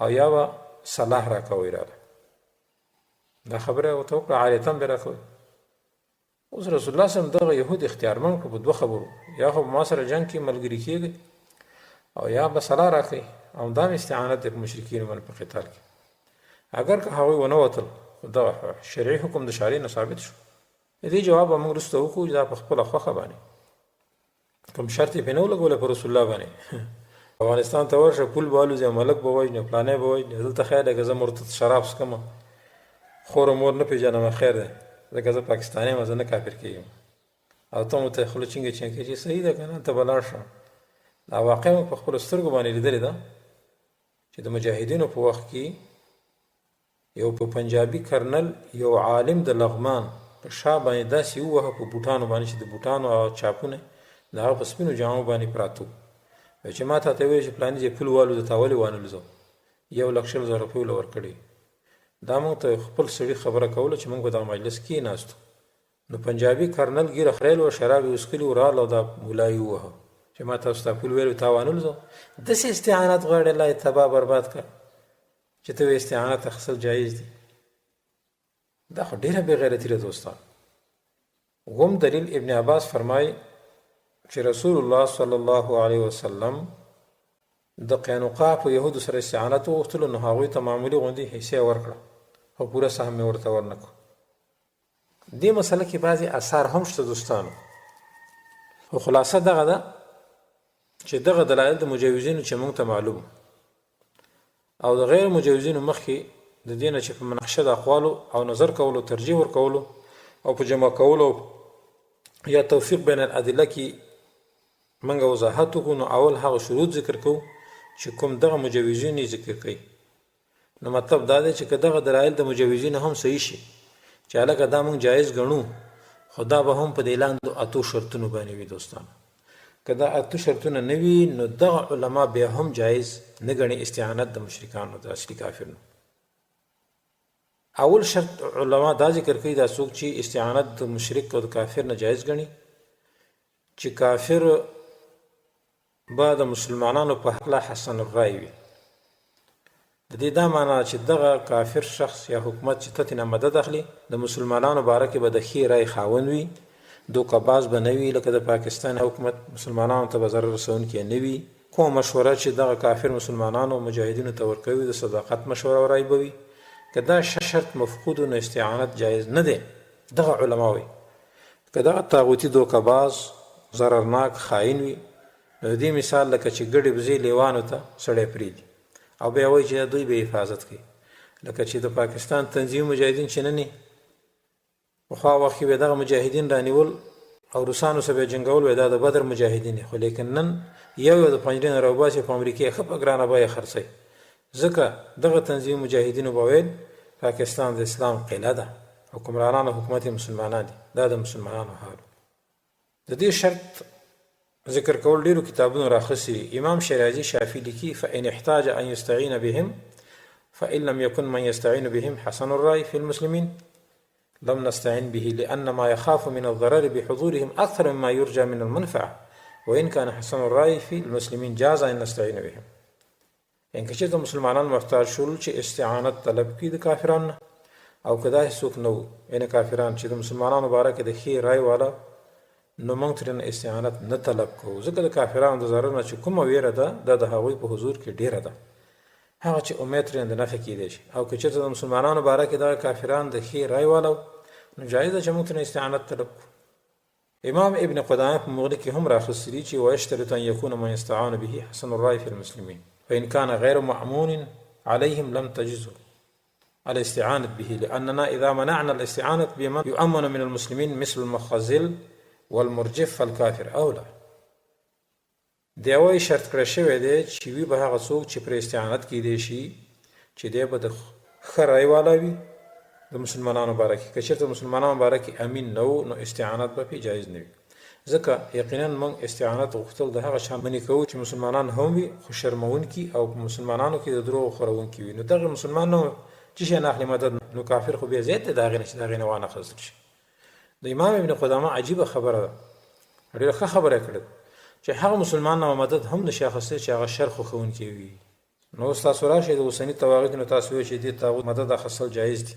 او یا به صلاح راکوئ راله دا خبره ورته وکړه عالیة به راکوئ اوس رسول الله صلی الله علیه وسلم دغه یهود اختیارمند کړو په دوه خبرو یا خو ما سره جنگ کې ملګري کېږئ او یا به صلاح راکوئ او دا استعانت دی په مشرکینو باندې په قتال کې اگر که هغوی ونه وتل دغه شرعي حکم د شارع نه ثابت شو د دې جواب به موږ وروسته وکړو چې دا په خپله خوښه باندې کوم شرط یې پرې نه ولګولی په رسول الله باندې افغانستان ته ورشه پول به الوځي ملک به وژنې پلانی به وژنې دلته خیر دی که زه مرتد شراب څکمه خور و مور نه پېژنم خیر دی ځکه زه پاکستانی یم زه نه کافر کېږم او ته مو ته خوله چینګه چینګه چې صحیح ده که نه ته به لاړ شه دا واقع مو په خپلو سترګو باندې لیدلې ده چې د مجاهدینو په وخت کې یو په پنجابي کرنل یو عالم د لغمان په شا باندې داسې ووهه په بوټانو باندې چې د بوټانو او چاپونه د هغه په سپینو جامو باندې پراته وو چې ما ته ویل چې پلاني ځای پول والوځه تا ولې وانلوځو 1,00,000 روپۍ له ورکړې دا موږ ته خپل سړي خبره کوله چې موږ په دغه مجلس کې ناستو نو پنجابي کرنل ګیره خریل و شراب یې وڅښلي و راغله او دا ملا یې ووهه چې ما تاسو ته پول ویلو تا وانلوځو داسې استعانت غواړي الله یې تباه برباد کړه چې ته استعانت اخیستل جایز دي دا خو ډېره بې غیرتي ده دوستان اووم دلیل ابن عباس فرمایي چې رسول الله صلی الله علیه وسلم د قینقاع په یهودو سره استعانت وغوښتلو نو هغوی ته معمولي غوندې حصې ورکړه او پوره سهم یې ورته ورنکړو دې مسله کې بعضې اثار هم شته دوستانو خو خلاصه دغه ده چې دغه دلایل د مجوزینو چې موږ ته معلوم او د غیر مجوزینو مخکې د دې نه چې په مناقشه د اقوالو او نظر کولو ترجیح ورکولو او په جمع کولو یا توفیق بین الادله کې موږ وضاحت وکړو نو اول هغه شروط ذکر کوو چې کوم دغه مجوزین یې ذکر کوي. نو مطلب دا دی چې که دغه دلایل د مجوزین هم صحیح شي چې هلکه دا موږ جایز ګڼو، خو دا به هم په دې لاندې اتو شرطونو باندې وي. دوستانو که دا اتو شرطونه نه وي نو دغه علما بیا هم جایز نه ګڼي استعانت د مشرکانو د اصلي کافرونو. اول شرط علما دا ذکر کوي دا څوک چې استعانت د مشرک او د کافر نه جایز ګڼي چې کافر به د مسلمانانو په حق حسن الرای وي. د دې دا معنا چې دغه کافر شخص یا حکومت چې تتنه مدد اخلي د مسلمانانو باره کې به د ښې رای خاوند وي، دوکه‌باز به نه وي، لکه د پاکستان حکومت مسلمانانو ته به ضرر رسوونکی نه وي. کومه مشوره چې دغه کافر مسلمانانو مجاهدینو ته ورکوي د صداقت مشوره او رای به وي. که دا شرط مفقود نو استعانت جایز نه دی. دغه علما وایي که دغه طاغوتي دوکه‌باز ضررناک خاین وي، نو د دې مثال لکه چې ګډې بزې لیوانو ته سړی پرېږدي او بیا وایي چې دوی به حفاظت کوي. لکه چې د پاکستان تنظیم مجاهدین چې نن پخوا وخت کې به دغه مجاهدین رانیول او روسانو سره به جنګول، وی دا د بدر مجاهدین، خو لیکن نن یو د پنجرې نه راوباسي په امریکا ښه په ګرانه بیه خرڅوي. ځکه دغه تنظیم مجاهدینو به ویل پاکستان د اسلام قلعه ده، حکمرانان او حکومت مسلمانان دي، دا د مسلمانانو حال. د دې شرط ذکر کول ډیرو کتابونو راخصي. امام شیرازي شافعي لیکي فإن احتاج أن يستعين بهم فإن لم يكن من يستعين بهم حسن الرأي في المسلمين لم نستعين به لأن ما يخاف من الضرر بحضورهم أكثر مما يرجى من المنفعة وإن كان حسن الرأي في المسلمين جاز أن نستعين بهم. ان که چېرته مسلمانان محتاج شول چې استعانت طلب کړي د کافرانو او که داسې څوک نه وو یعنې کافران چې د مسلمانانو باره کې د ښې رای والا، نو موږ ترېنه استعانت نه طلب کوو. ځکه د کافرانو د ضرر نه چې کومه ویره ده دا د هغوی په حضور کې ډیره ده، هغه چې امید ترېنه د نفع کیدی شي. او که چېرته د مسلمانانو باره کې دغه کافران د ښې رای والا نو جایز ده چې موږ ترېنه استعانت طلب کوو. امام ابن قدامه په مغني کې هم راخصي دي چې ويشترط ان يكون من يستعان به حسن الرأي في المسلمين فإن كان غير مأمون عليهم لم تجزوا الاستعانة به لأننا إذا منعنا الاستعانة بمن يؤمن من المسلمين مثل المخزل والمرجف فالكافر أولى. دی وایي شرط کړی شوی دی چې وي به هغه څوک چې پرې استعانت کیدی شي چې دی به د ښه رای والا وي د مسلمانانو باره کې. که چېرته مسلمانانو باره کې امین نه و نو استعانت به پرې جایز نه وي. ځکه یقینا موږ استعانت غوښتل د هغه چا منې کوو چې مسلمانان هم وي خو شرمونکي او په مسلمانانو کې د دروغو خورونکي وي. نو دغه مسلمان نه چې شی نه اخلي مدد، نو کافر خو بیا زیات دی د هغې نه چې د هغې نه وانخیستل شي. د امام ابن قدامه عجیبه خبره ده، ډېره ښه خبره یې کړې چې هغه مسلمان نه مدد هم نشي اخیستی چې هغه شر خوښونکی وي. نو اوس تاسو راشئ د اوسني طواغیتو نه تاسو وایئ چې دې طاغوت مدد اخیستل جایز دي.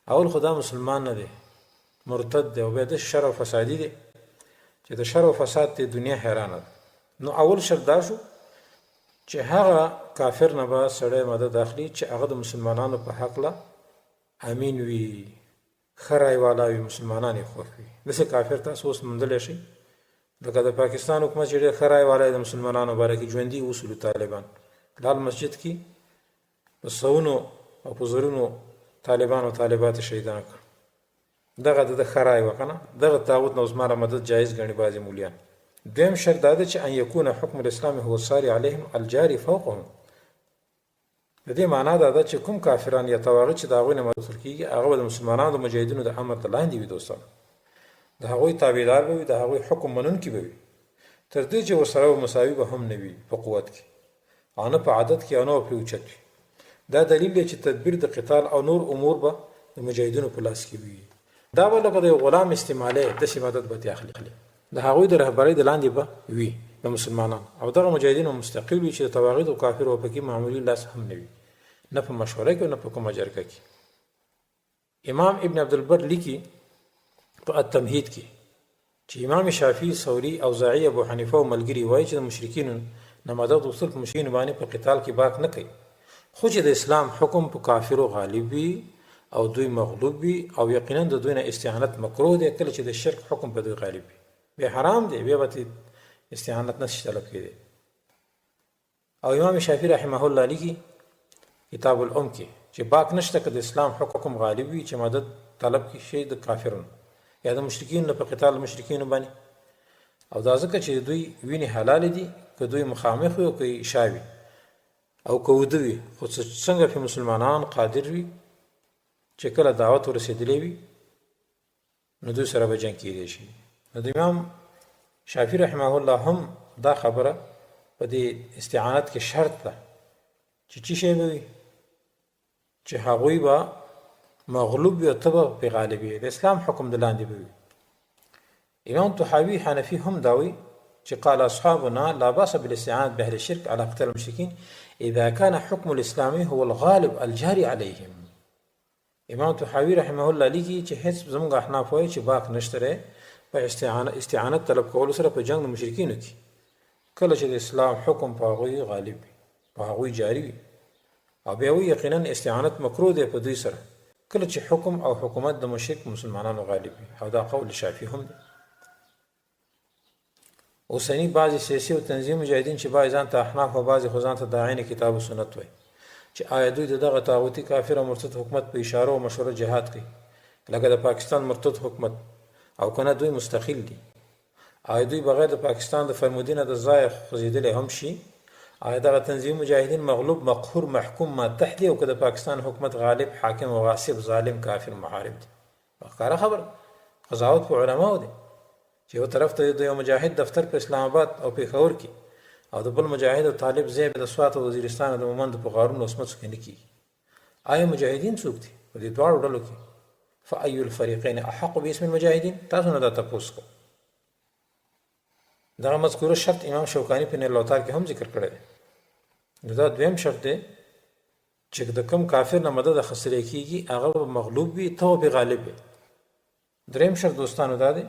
اول خو دا مسلمان نه دی، مرتد دی او بیا د شر او فسادي دی چې د شر او فساد ته دنیا حیرانه ده. نو اول شرط دا شو چې هغه کافر نه به سړی مدد اخلي چې هغه د مسلمانانو په حقله امین وي، ښه رای والا وي، مسلمانان یې خوښ وي. داسې کافر تاسو اوس موندلی شئ لکه د پاکستان حکومت چې ډېر ښه رای والا د مسلمانانو باره کې ژوندي اوسلو طالبان. لال مسجد کې په سوونو او په زرونو طالبان او طالبات شهیدان کړ. دغه د ښه رای وه که نه، دغه طاغوت نه اوس ماله مدد جایز ګڼي بعضې مولیان. دویم شرط دا ده چې ان یکون حکم الاسلام هو الساری علیهم الجاری فوقهم. د دې معنا دا ده چې کوم کافران یا طواغیت چې د هغوی نه مدد کېږي هغه به د مسلمانانو د مجاهدینو د امر ته لاندې وي. دوستانو د هغوی تابعدار به وي، د هغوی حکم منونکي به وي، تر دې چې ورسره مساوي به هم نه وي په قوت کې او نه په عدد کې او نه پرې اوچت وي. دا دلیل دی چې تدبیر د قتال او نور امور به د مجاهدینو په لاس کې وي. دا به لکه د یو غلام استعمالی داسې مدد به ترې اخلي، د هغوی د رهبرۍ د لاندې به وي د مسلمانانو، او دغه مجاهدین مستقل وي چې د طواغیت او کافر او پکې معمولي لاس هم نه وي، نه په مشوره کې او نه په کومه جرګه کې. امام ابن عبدالبر لیکي په التمهید کې چې امام شافعي، ثوري، اوزاعي، ابو حنیفه او ملګري وایي چې د مشرکینو نه مدد غوښتل په مشرکینو باندې په قتال کې باک نه کوي، خو چې د اسلام حکم په کافرو غالب وي او دوی مغلوب وي او یقینا د دوی نه استعانت مکروه دی. کله چې د شرک حکم په دوی غالب وي بیا حرام دی، بیا به استعانت نشي طلب کېدی. او امام شافعي رحمه الله لیکي کتاب الام کې چې باک نشته که د اسلام حکم غالب وي چې مدد طلب کې شي د کافرونو یا د مشرکین نه په قتال مشرکین باندې. او دا ځکه چې دوی وینې حلال دي که دوی مخامخ وي او که شاوي او که وده وي خو څنګه په مسلمانان قادر وي چې کله دعوت ورسېدلی وي نو دوی سره به جنګ کېدی شي. نو د امام شافعي رحمه الله هم دا خبره په دې استعانت کې شرط ده چې څه شی به وي چې هغوی به مغلوب وي او ته به پرې غالب وي، د اسلام حکم د لاندې به وي. امام طحاوي حنفي هم دا وایي چې قال اصحابنا لا باس بالاستعانة باهل الشرك على قتال المشركين اذا كان حكم الاسلام هو الغالب الجاري عليهم. امام طحاوي رحمه الله لیکي چې هیڅ زموږ احناف وایي چې باک نشته په استعانت طلب کولو سره په جنگ د مشرکینو کې کله چې د اسلام حکم په هغوی غالب وي، په هغوی جاري وي. او بیا وایي یقینا استعانت مکروه دی په دوی سره کله چې حکم او حکومت د مشرک مسلمانانو غالب وي، او دا قول شافعي هم دی. اوسنی بعضې سیاسي او تنظیم مجاهدین چې بعضې ځان ته احناف او بعضې خو ځان ته داعین کتاب و سنت وایي چې آیا دوی د دغه طاغوتي کافر او مرتد حکومت په اشاره او مشوره جهاد کوي لکه د پاکستان مرتد حکومت، او کنه دوی مستقل دي؟ آیا دوی بغیر د پاکستان د فرمودینه د ځای خوځېدلی هم شي؟ آیا دغه تنظیم مجاهدین مغلوب مقهور محکوم ماتح دي او که د پاکستان حکومت غالب حاکم او غاصب ظالم کافر محارب دي؟ ښکاره خبره قضاوت په علماو دی چې یو طرف ته د یو مجاهد دفتر په اسلام آباد او پېښور کې او د بل مجاهد او طالب ځای د سوات او وزیرستان او د مومند په غارونو او سمڅو کې نه کېږي. آیا مجاهدین څوک دي په دې دواړو ډلو کې؟ فأي الفريقين احق باسم المجاهدين؟ تاسو نه دا تپوس کو. دغه مذکوره شرط امام شوکانی په نیل الاوطار کې هم ذکر کړی دی. نو دا دویم شرط دی چې د کوم کافر نه مدد اخیستلی کېږي هغه به مغلوب وي، ته به غالب وي. دریم شرط دوستانو دا دی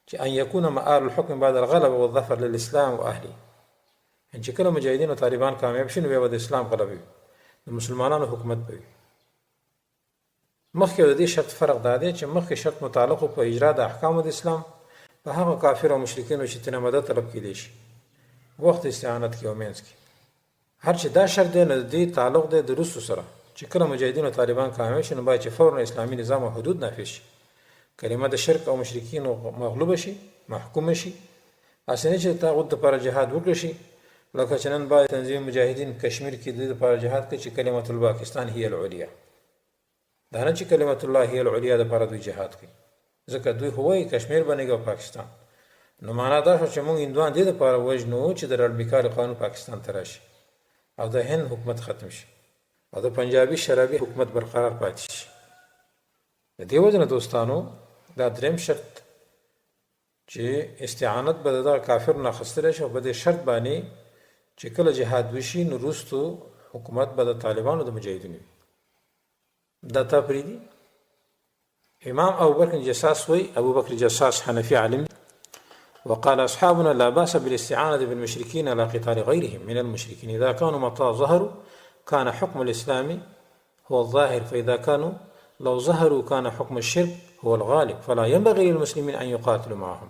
چې ان یکون مآل الحکم بعد الغلبه والظفر للاسلام واهله، ان چې کله مجاهدین او طالبان کامیاب شي نو بیا به د اسلام غلبه وي، د مسلمانانو حکومت به وي. مخکې د دې شرط فرق دا دی چې مخکې شرط متعلق په اجرا د احکامو د اسلام په هغه کافر او مشرکینو چې ترې مدد طلب کېدی شي وخت استعانت کې او منځ کې. هر چې دا شرط دی نو د دې تعلق دی د روسو سره چې کله مجاهدین او طالبان کامیاب شي نو باید چې فوراً اسلامي نظام او حدود نافذ شي، کلمه د شرک او مشرکینو مغلوبه شي، محکومه شي. اسنه چې د طاغوت دپاره جهاد وکړی شي لکه چې نن باید تنظیم مجاهدین کشمیر کې د دې دپاره جهاد کوي چې کلمة الپاکستان هي العلیا، دا نه چې کلمة الله هي العلیا دپاره دوی جهاد کوي، ځکه دوی خو وایي کشمیر بنېږي او پاکستان. نو معنا دا شو چې موږ هندوان دې دپاره وژنو چې د رډبیکار قانون پاکستان ته راشي او د هند حکومت ختم شي او د پنجابي شرابي حکومت برقرار پاتې شي. د دې وجه نه دوستانو دا دریم شرط چې استعانت به د کافر نه اخیستلی شي او په دې شرط باندې چې کله جهاد وشي نو وروستو حکومت به د طالبانو د مجاهدینو وي. دا تا پرېږدي. امام ابوبکر جساس وایي، ابوبکر جساس حنفي عالم دی، وقال أصحابنا لا بأس بالاستعانة بالمشركين على قتال غيرهم من المشركين إذا كانوا متى ظهروا كان حكم الإسلام هو الظاهر، فإذا كانوا لو ظهروا كان حكم الشرك هو الغالب، فلا ينبغي للمسلمين أن يقاتلوا معهم.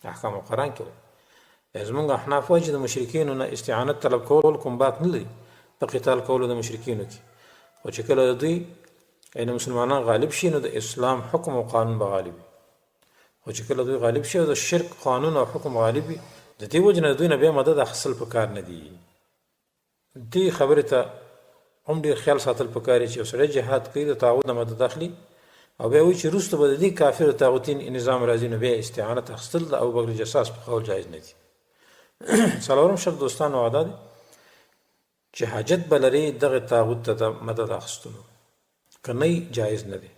احکام القرآن کې زمونږ احناف وایي چې د مشرکینو نه استعانت طلب کول کوم باک نه لري په قتال کولو د مشرکینو کې، خو چې کله دوی یعنې مسلمانان غالب شي نو د اسلام حکم او قانون به غالب وي، خو چې کله دوی غالب شي او د شرک قانون او حکم غالب وي د دې وجه نه دوی نه بیا مدد اخیستل پکار نه دي. دې خبرې ته هم ډېر خیال ساتل پکار دی چې یو سړی جهاد کوي د طاغوت نه مدد اخلي او بیا وایي چې وروسته به د دې کافر طاغوتي نظام راځي نو بیا استعانت اخیستل د ابوبکر جساس په قول جایز نه دي. څلورم شرط دوستانو دا دی چې حاجت به لري دغه طاغوت ته د مدد اخیستلو، که نه جایز نه دی،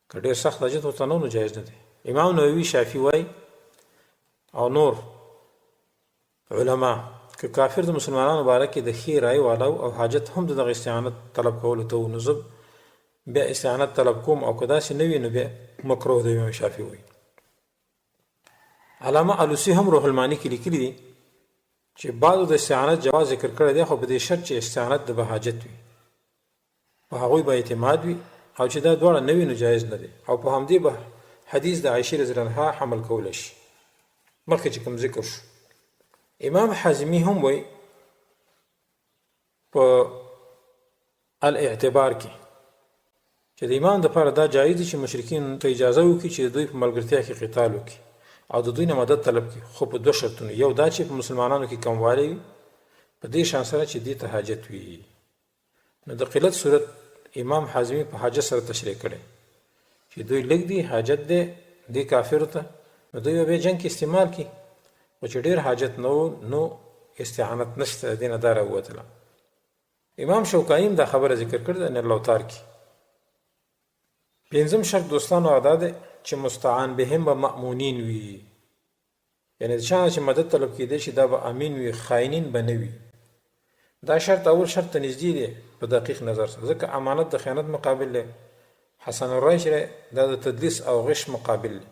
که ډېر سخت حاجت ورته نه نو جایز نه دی. امام نووي شافعي وایي او نور علما که کافر د مسلمانانو باره کې د ښې رایې والا او حاجت هم د دغه استعانت طلب کولو ته نو زه بیا استعانت طلب کوم او که داسې نه وي نو بیا مکروه دی. امام شافعي وایي. علامه علوسي هم روح الماني کې لیکلي دي چې بعضو د استعانت جواز ذکر کړی دی خو په دې شرط چې استعانت د به حاجت وي، په هغوی به اعتماد وي او چې دا دواړه نه وي نو جایز نه دی، او په همدې به حدیث د عایشې رضی الله عنها حمل کولی شي مخکې چې کوم ذکر شو. امام حازمي هم وایي په الاعتبار کې چې د ایمان دپاره دا جایز دي چې مشرکین ته اجازه وکړي چې دوی په ملګرتیا کې قتال وکړي او د دوی نه مدد طلب کړي، خو په دوه شرطونو. یو دا چې په مسلمانانو کې کموالی وي، په دې شان سره چې دې ته حاجت وي. نو د قلت صورت امام حازمي په حاجت سره تشریح کړي چې دوی لږ دي، حاجت دی دې کافرو ته، نو دوی به جنګ کې استعمال کړي. خو چې ډېر حاجت نو استعانت نشته، دې نه دا راووتله. امام شوکاني دا خبره ذکر کړې ده نیر لوتار کې. پنځم شرط دوستانو ادا دی چې مستعان بهم به مأمونین وي، یعنی د چا چې مدد طلب کېدی شي دا به امین وي، خاینین به نه وي. دا شرط اول شرط ته نږدې دی په دقیق نظر سره، ځکه امانت د خیانت مقابل دی. حسن الرایش دا د تدلیس او غش مقابل دی.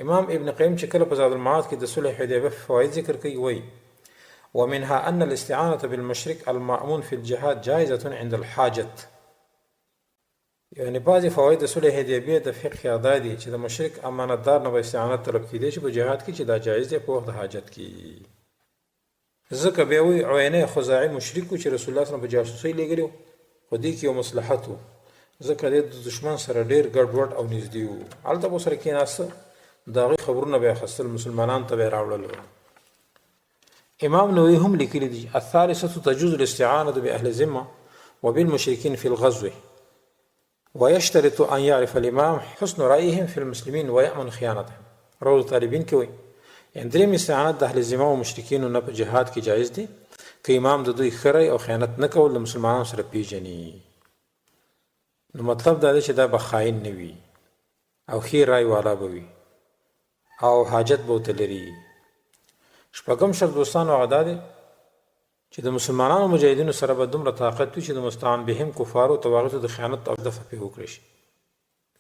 امام ابن قیم چې کله په زاد المعاد کې د صلح حدیبیه فواید ذکر کوي وایي ومنها أن الاستعانة بالمشرك المأمون في الجهاد جائزة عند الحاجة. یعنی بعضې فواید د صلح حدیبیه د فقه ادا دي چې د مشرک امانتدار نه به استعانت طلب کېدی شي په جهاد کې، چې دا جایز دی په وخت د حاجت کې. ځکه بیا وایي عینه خزاعي مشرک و چې رسول الله صلی الله علیه وسلم په جاسوسۍ لېږلی و، خو دې کې یو مصلحت و، ځکه دی د دشمن سره ډېر ګډوډ او نږدې و. هلته به ورسره کېناسته، د هغې خبرونه به یې اخیستل، مسلمانانو ته به یې راوړل. امام نووي هم لیکلي دي الثالثة تجوز الاستعانة بأهل الذمة وبالمشركين في الغزو ويشترط أن يعرف الإمام حسن رأيهم في المسلمين ويأمن خيانتهم. روض طالبین کې وایي یعنې درېیم استعانت د اهل ذمه او مشرکینو نه په جهاد کې جایز دی که امام د دوی ښه رأی او خیانت نه کول د مسلمانانو سره پیژني. نو مطلب دا دی چې دا به خاین نه وي او ښې رأی والا به وي او حاجت به ورته لري. شپږم شرط دوستانو هغه دا دی چې د مسلمانانو مجاهدینو سره به دومره طاقت وي چې د مستعان بهم کفارو طواغیتو د خیانت او دفع پې وکړی شي.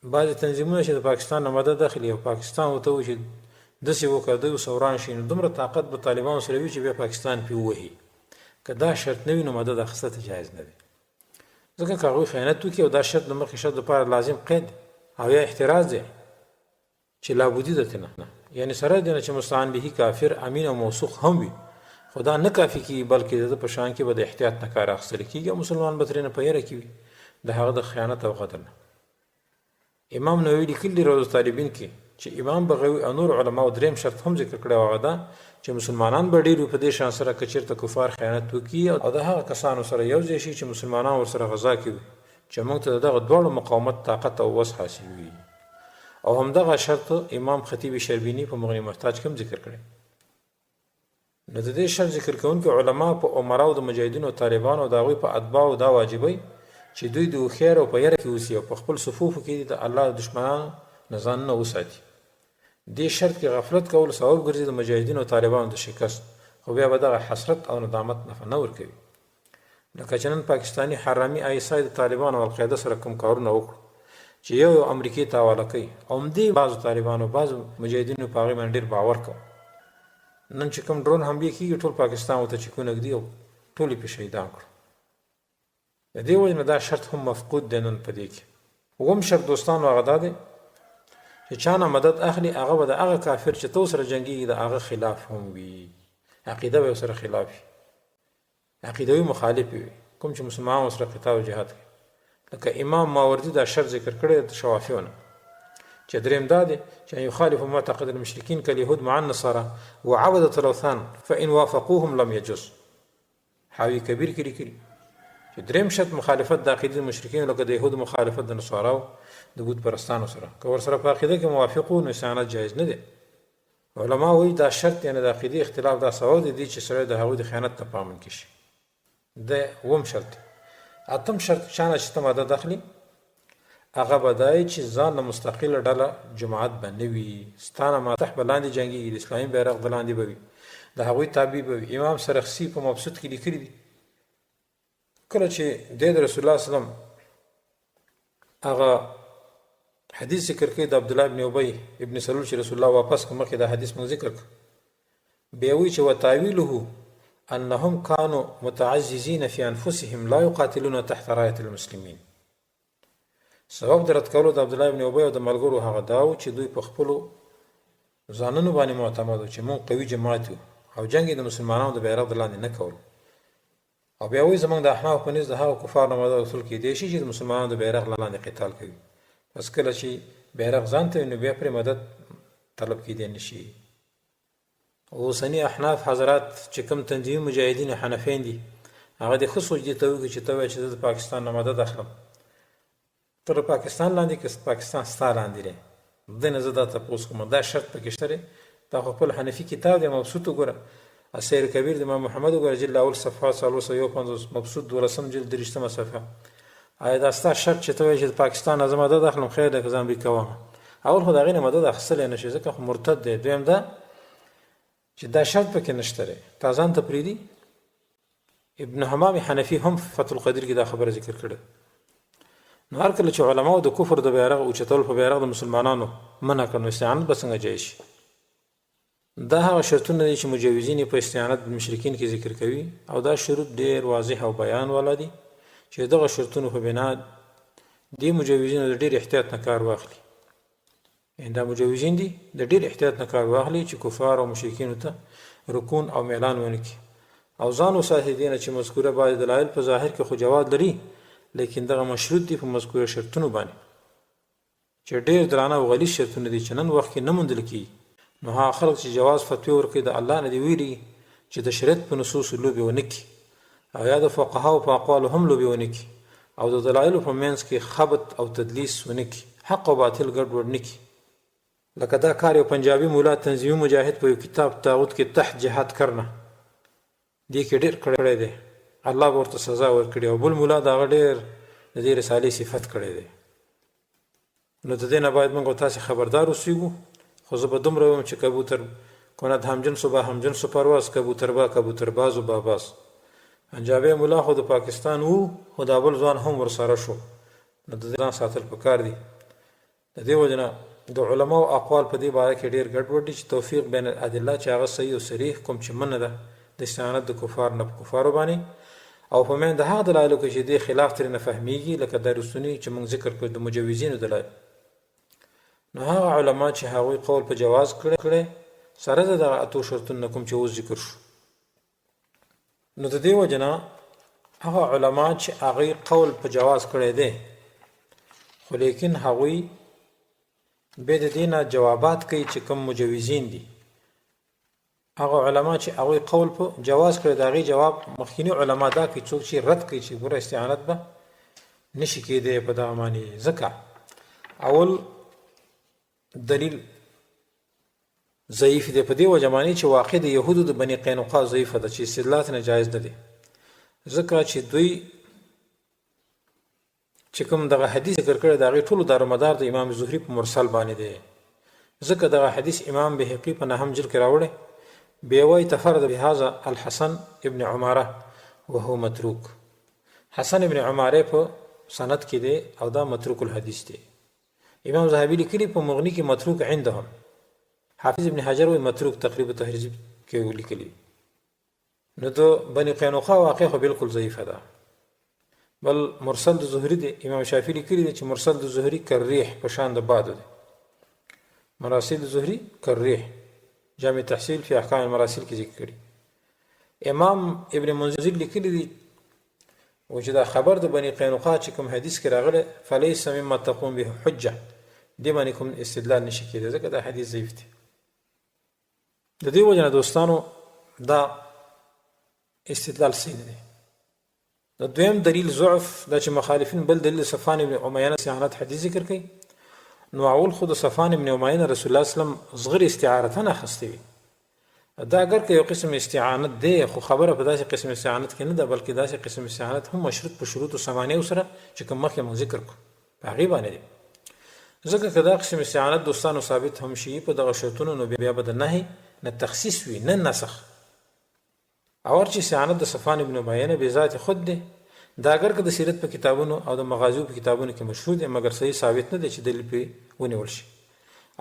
بعضې تنظیمونه چې د پاکستان نه مدد اخلي او پاکستان ورته وایي چې داسې وکړه دوی وران شي، نو دومره طاقت به طالبانو سره وي چې بیا پاکستان پې ووهي. که دا شرط نه وي نو مدد اخیسته ته جایز نه دی، ځکه که هغوی خیانت وکړي او دا شرط د مخکې شرط دپاره لازم قید او یا احتراز دی چې لابودي ده ترې نه، یعنی سره دی نه چې مستعان به کافر امین او موثوق هم وي، خو دا نه کافي کېږي بلکې د ده په شان کې به د احتیاط نه کار اخیستل کېږي او مسلمان به ترې نه په یره کې وي د هغه د خیانت او غدر نه. امام نووي لیکلي دي روض طالبین کې چې امام بغوي او نور علماو درېیم شرط هم ذکر کړی و، هغه دا چې مسلمانان به ډېر په دې شان سره که چېرته کفار خیانت وکړي او د هغه کسانو سره یو ځای شي چې مسلمانان ورسره غذا کوي چې موږ ته د دغه دواړو مقاومت طاقت او وس حاصل وي. او همدغه شرط امام خطیب شربینی په مغنی محتاج کې هم ذکر کړی. نو د دې شرط ذکر کوونکي علما په عمراو د مجاهدینو او طالبانو او د هغوی په اتباعو دا واجبوي چې دوی د هوښیار او په یره کې اوسي او په خپل صفوفو کې د الله د دشمنانو نه ځانونه وساتي. دې شرط کې غفلت کول سبب ګرځي د مجاهدینو او طالبانو د شکست، خو بیا به دغه حسرت او ندامت نفع نه ورکوي. لکه چې نن پاکستاني حرامي آیسای د طالبانو او القاعده سره کوم کارونه وکړو چې یو امریکې ته حواله کوي او همدې بعضو طالبانو بعضو مجاهدینو په هغې باندې ډېر باور کوي. نن چې کوم ډرون حملې کېږي ټول پاکستان ورته چیکونه ږدي او ټول یې پې شهیدان کړو. د دې وجې نه دا شرط هم مفقود دی نن په دې کې. اووم شرط دوستانو هغه دا دی چې چا نه مدد اخلي هغه به د هغه کافر چې تو سره جنګېږي د هغه خلاف هم وي، عقیده به ورسره خلاف وي، عقیدوي مخالف وي، کوم چې مسلمانان ورسره قتال او جهاد کوي. لکه امام ماوردي دا شرط ذکر کړی د شوافیو نه چې درېیم دا دی چې ان یخالف معتقد المشرکین کالیهود مع النصارى وعبدة الاوثان فان وافقوهم لم یجوز. حاوی کبیر کې لیکلي چې درېیم شرط مخالفت د عقیدې مشرکین لکه د یهودو مخالفت د نصاراو د بت پرستانو سره، که ورسره په عقیده کې موافق وو نو استعانت جایز نه دی. علما وایي دا شرط یعنې د عقیدې اختلاف دا سبب دی چې سړی د هغوی د خیانت نه په امن کې شي. د اووم شرط. اتم شرط چا نه چې ته مدد اخلي هغه به دا چې ځان له مستقله ډله جماعت به نه وي، ستا نه ماتح به لاندې جنګېږي، د اسلامي بیرغ د لاندې به وي، د هغوی تابع به وي. امام سرخسي په مبسوط کې لیکلي دي کله چې دی د رسول الله وسلم هغه حدیث ذکر کوي د عبدالله ابن ابی ابن سلول چې رسول الله واپس که مخکې دا حدیث موږ ذکر کړ، بیا وایي چې وتاویله انهم كانوا متعززين في انفسهم لا يقاتلون تحت رايه المسلمين. سبب د رد کولو د عبدالله ابن ابی او د ملګرو هغه دا و چې دوی په خپلو ځانونو باندې معتمد و چې موږ قوي جماعت یو او جنګ د مسلمانانو د بیرغ د لاندې نه کولو. او بیا وایي زموږ د احنافو په نزد د هغو کفار نه مدد اخیستل کېدی شي چې د مسلمانانو د بیرغ لاندې قتال کوي. پس کله چې بیرغ ځان ته وي نو بیا پرې مدد طلب کېدی نشي. اوسني احناف حضرات چې کوم تنظیمي مجاهدین حنفین دي هغه د ښه سوچ دي ته وکړي چې ته وایې چې زه د پاکستان نه مدد اخلم، ته د پاکستان لاندې که پاکستان ستا لاندې دی، دې نه زه دا تپوس کوم دا شرط پکې شته دی. تا خو خپل حنفي کتاب دی مبسوط وګوره، السیر کبیر د امام محمد وګوره جلد اول صفحه 451 مبسوط 12 جلد 30 صفحه. آیا دا ستا شرط چې ته وایې چې د پاکستان نه زه مدد اخلم خیر دی که زه امریکا وایم؟ اول خو د هغې نه مدد اخیستلی نه شي ځکه خو مرتد دی. دویم دا چې دا شرط پکې نشته دی، تا ځان ته پرېږدي. ابن حمام حنفي هم فتح القدیر کې دا خبره ذکر کړې. نو هر کله چې علماو د کفر د بیرغ اوچتول په بیرغ د مسلمانانو منع کړ نو استعانت به څنګه جایز شي؟ دا هغه شرطونه دي چې مجوزین په استعانت بالمشرکین کې ذکر کوي او دا شروط ډېر واضح او بیان والا دي چې دغه شرطونو په بنا دې مجوزینو د ډېر احتیاط نه کار واخلي. دا مجوزین دي د ډېر احتیاط نه کار واخلي چې کفار او مشرکینو ته رکون او میلان ونه کړي او ځان وساتي دې نه چې مذکوره بعض دلایل په ظاهر کې خو جواز لري لیکن دغه مشروط دي په مذکوره شرطونو باندې چې ډېر درانه او غلیظ شرطونه دي چې نن وخت کې نه موندل کېږي. نو هغه خلک چې جواز فتوی ورکوي د الله نه دي ویلي چې د شریعت په نصوصو لوبې ونه کړي او یا د فقهاو په اقوالو هم لوبې ونه کړي او د دلایلو په منځ کې خبط او تدلیس ونه کړي، حق او باطل ګډوډ نه کړي. لکه دا کار یو پنجابي مولا تنظیمي مجاهد په یو کتاب طاغوت کې تحت جهاد کرنه دې کې ډېر کړی دی، الله به ورته سزا ورکړي او بل مولا د هغه ډېر د دې رسالې صفت کړی دی. نو د دې نه باید موږ تاسې خبردار اوسېږو. خو زه به دومره ویم چې کبوتر کند همجنسو با همجنسو پرواز کبوتر با کبوتر باز و باباز. پنجابی مولا خو د پاکستان وو خو د بل ځوان هم ورسره شو. نو د ځان ساتل پکار دي. د دې وجه نه د علماو اقوال په دې باره کې ډېر ګډوډ دي چې توفیق بین الادله چې هغه صحیح او صریح کوم چې منع ده د استعانت د کفار نه په کفارو باندې او په میان د هغه دلایلو کې چې دې خلاف ترې نه فهمیږي لکه د رسوني چې موږ ذکر کړو د مجوزینو دلایل. نو هغه علما چې هغوی قول په جواز کړی سره د دغه اتو شرطونه کوم چې اوس ذکر شو. نو د دې وجه نه هغه علما چې هغوی قول په جواز کړی دی خو لیکن هغوی بیا د دې نه جوابات کوي چې کوم مجوزین دي هغه علما چې هغوی قول په جواز کړی د هغې جواب مخکیني علما دا کوي څوک چې رد کوي چې ګوره استعانت به نشي کېدی په دغه معنی. ځکه اول دلیل ضعیف دی په دې وجه باندې چې واقع د یهودو د بني قینقاع ضعیفه ده چې استدلال نه جایز نه دی ځکه چې دوی چې کوم دغه حدیث ذکر کړی د هغې ټولو دارومدار د امام زهري په مرسل باندې دی. ځکه دغه حدیث امام بهقي په 9 جلد کې راوړی بیا وایي تفرد بهذا الحسن ابن عماره وهو متروک. حسن ابن عماره په سند کې دی او دا متروک الحدیث دی. امام ذهبي لیکلي په مغني کې متروک عندهم. حافظ ابن حجر وایي متروک تقریب تهذیب کې لیکلي. نو د بني قینقاع واقع خو بالکل ضعیفه ده. بل مرسل د زهري دی. امام شافعي لیکلي دی چې مرسل د زهري کالریح په شان د باد دی. مراسل زهري کالریح جامع تحصیل فی احکام المراسل کې ذکر کړي. امام ابن منذر لیکلي دی و چې دا خبر د بني قینقاع چې کوم حدیث کې راغلی فلیس مما تقوم به حجه دې باندې کوم استدلال نشي کېدی ځکه دا حدیث ضعیف دی. د دې وجه نه دوستانو دا استدلال صحیح دی. د دویم دلیل ضعف دا چې مخالفین بل دلیل صفوان ابن امیه استعانت حدیث ذکر کوي. نو اول خود صفوان ابن امیه رسول الله صلی الله علیه وسلم صغیر استعارتن اخستی وي. دا اگر که یو قسم استعانت دی خو خبره په داسې قسم استعانت کې نه ده بلکې داسې قسم استعانت هم مشروط په شروطو ثمانیو سره چې کوم مخکې موږ ذکر کړو په هغې باندې دی. ځکه که دا قسم استعانت دوستانو ثابت هم شي په دغه شرطونو نو بیا به د نهي نه تخصیص وي نه نسخ. اور چې استعانت د صفوان ابن امیه نه بذات خود دی دا اگر که د سیرت په کتابونو او د مغازیو په کتابونو کې مشهور دی مګر صحیح ثابت نه دی چې دلیل پرې ونیول شي.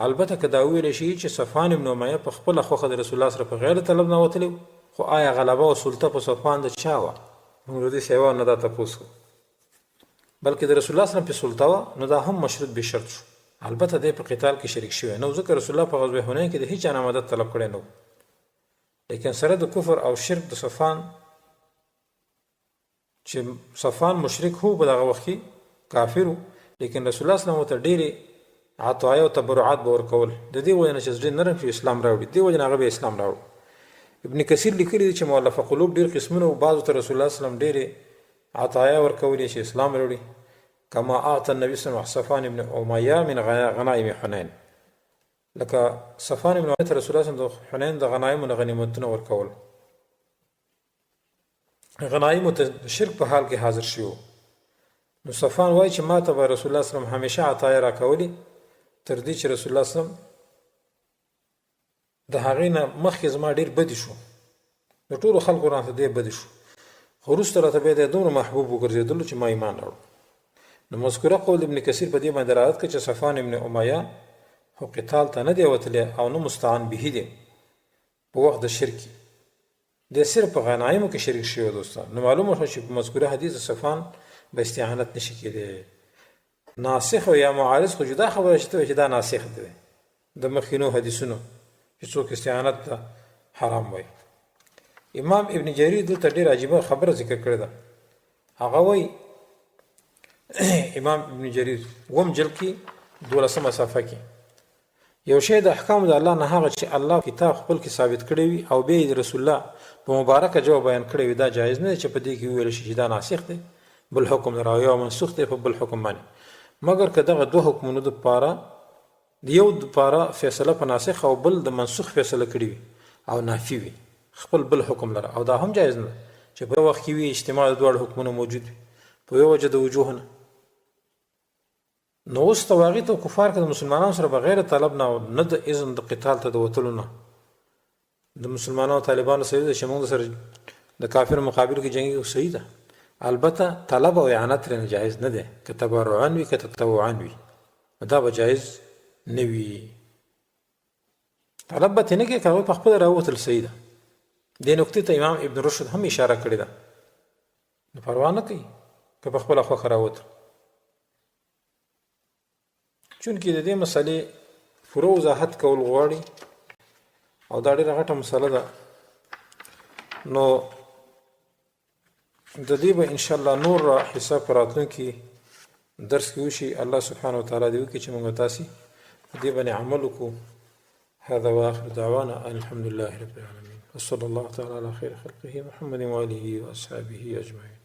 البته که دا ویلی شي چې صفوان ابن امیه په خپله خوښه د رسول الله سره په غیر طلب نه وتلی خو آیا غلبه او سلطه په صفوان د چا وه؟ موږ د دې سیوا نه دا تپوس کوو بلکې د رسول الله سره په سلطه وه نو دا هم مشروط به شرط شو. البته دی په قتال کې شریک شوی نو ځکه رسول الله په غزوه حنین کې د هیچ چا نه مدد طلب کړی نه و. لیکن سره د کفر او شرک د صفوان چې صفوان مشرک هو په دغه وخت کې کافر و لیکن رسول الله صلی الله علیه وسلم ته ډېرې عطایا او تبرعات به ورکول. د دې وجه نه چې زړه نرم شي اسلام راوړي، دې وجه نه هغه به اسلام راوړي. ابن کثیر لیکلی دی چې مؤلفه قلوب ډېر قسمونه او بعضو ته رسول الله صلی الله علیه وسلم ډېرې عطایا ورکولې چې اسلام راوړي. کما اعطى النبي صلی الله علیه وسلم صفوان ابن امیه من غنائم حنین، لکه صفوان ابن امیه ته رسول الله صلی الله علیه وسلم د حنین د غنایمو نه غنیمتونه ورکول. غنایمو ته شرک په حال کې حاضر شي. نو صفوان وایي چې ما ته به رسول الله صلی الله علیه وسلم همیشه عطایا راکولي تر دې چې رسول الله صلی الله علیه وسلم د هغې نه مخکې زما ډېر بدې شو، د ټولو خلکو راته ډېر بدې شو، خو وروسته راته بیا دی دومره محبوب وګرځېدلو چې ما ایمان راوړ. نو مذکوره قول ابن کثیر په دې باندې رعایت کوي چې صفوان ابن امیه خو قتال ته نه دی وتلی او نه مستعان به دی په وخت د شرک، دی صرف په غنایمو کې شریک شوی. دوستان نو معلومه شوه چې په مذکوره حدیث صفوان به استعانت نشي کېدی. ناسخ یا معارض خو جدا خبره شته چې دا ناسخ دی د مخکینو حدیثونو چې څوک استعانت ته حرام وایي. امام ابن جریر دلته ډېر عجیبه خبره ذکر کړې ده. هغه وایي امام ابن جریر اووم جلد کې 12مه صفحه کې یو شی د احکام د الله نه هغه چې الله کتاب خپل کې ثابت کړی وي او بیا د رسول الله په مبارکه جواب بیان کړی وي، دا جایز نه دی چې په دې کې وویل شي چې دا ناسخ دی بل حکم راوي او منسوخ دی په بل حکم باندې، مګر که دغه دوه حکمونو دپاره د یو دپاره فیصله په ناسخ او بل د منسوخ فیصله کړې وي او نافي وي خپل بل حکم لره، او دا هم جایز نه ده چې په وخت کې وي اجتماع د دواړو حکمونو موجود وي په یو وجه د وجوه نه. نو اوس طواغیت او کفار که د مسلمانانو سره بغیر طلب نه او نه د اذن د قتال ته د وتلو نه د مسلمانانو طالبانو سره چې موږ سره د کافر مقابل کې جنګي صحیح ده، البته طلب او اعانت رنه جایز نه ده، که تبرعا وي که تطوعا وي دا به جایز نه وي. طلب به ترې نه کوي که هغوی په خپله راووتل صحیح ده. دې نکتې ته امام ابن رشد هم اشاره کړې ده. نو پروا نه کوي که په خپله خوښه راووتل، چونکې د دې مسلې پوره وضاحت کول غواړي او دا ډېره غټه مسله ده. نو د دې به انشاءالله نور حصه په راتلونکي درس کې وشي. الله سبحانه وتعالی دې وکړي چې موږ تاسې په دې باندې عمل وکړو. هذا واخر دعوانا ان الحمد لله رب العالمين وصلى الله تعالى على خير خلقه محمد وآله وأصحابه أجمعين.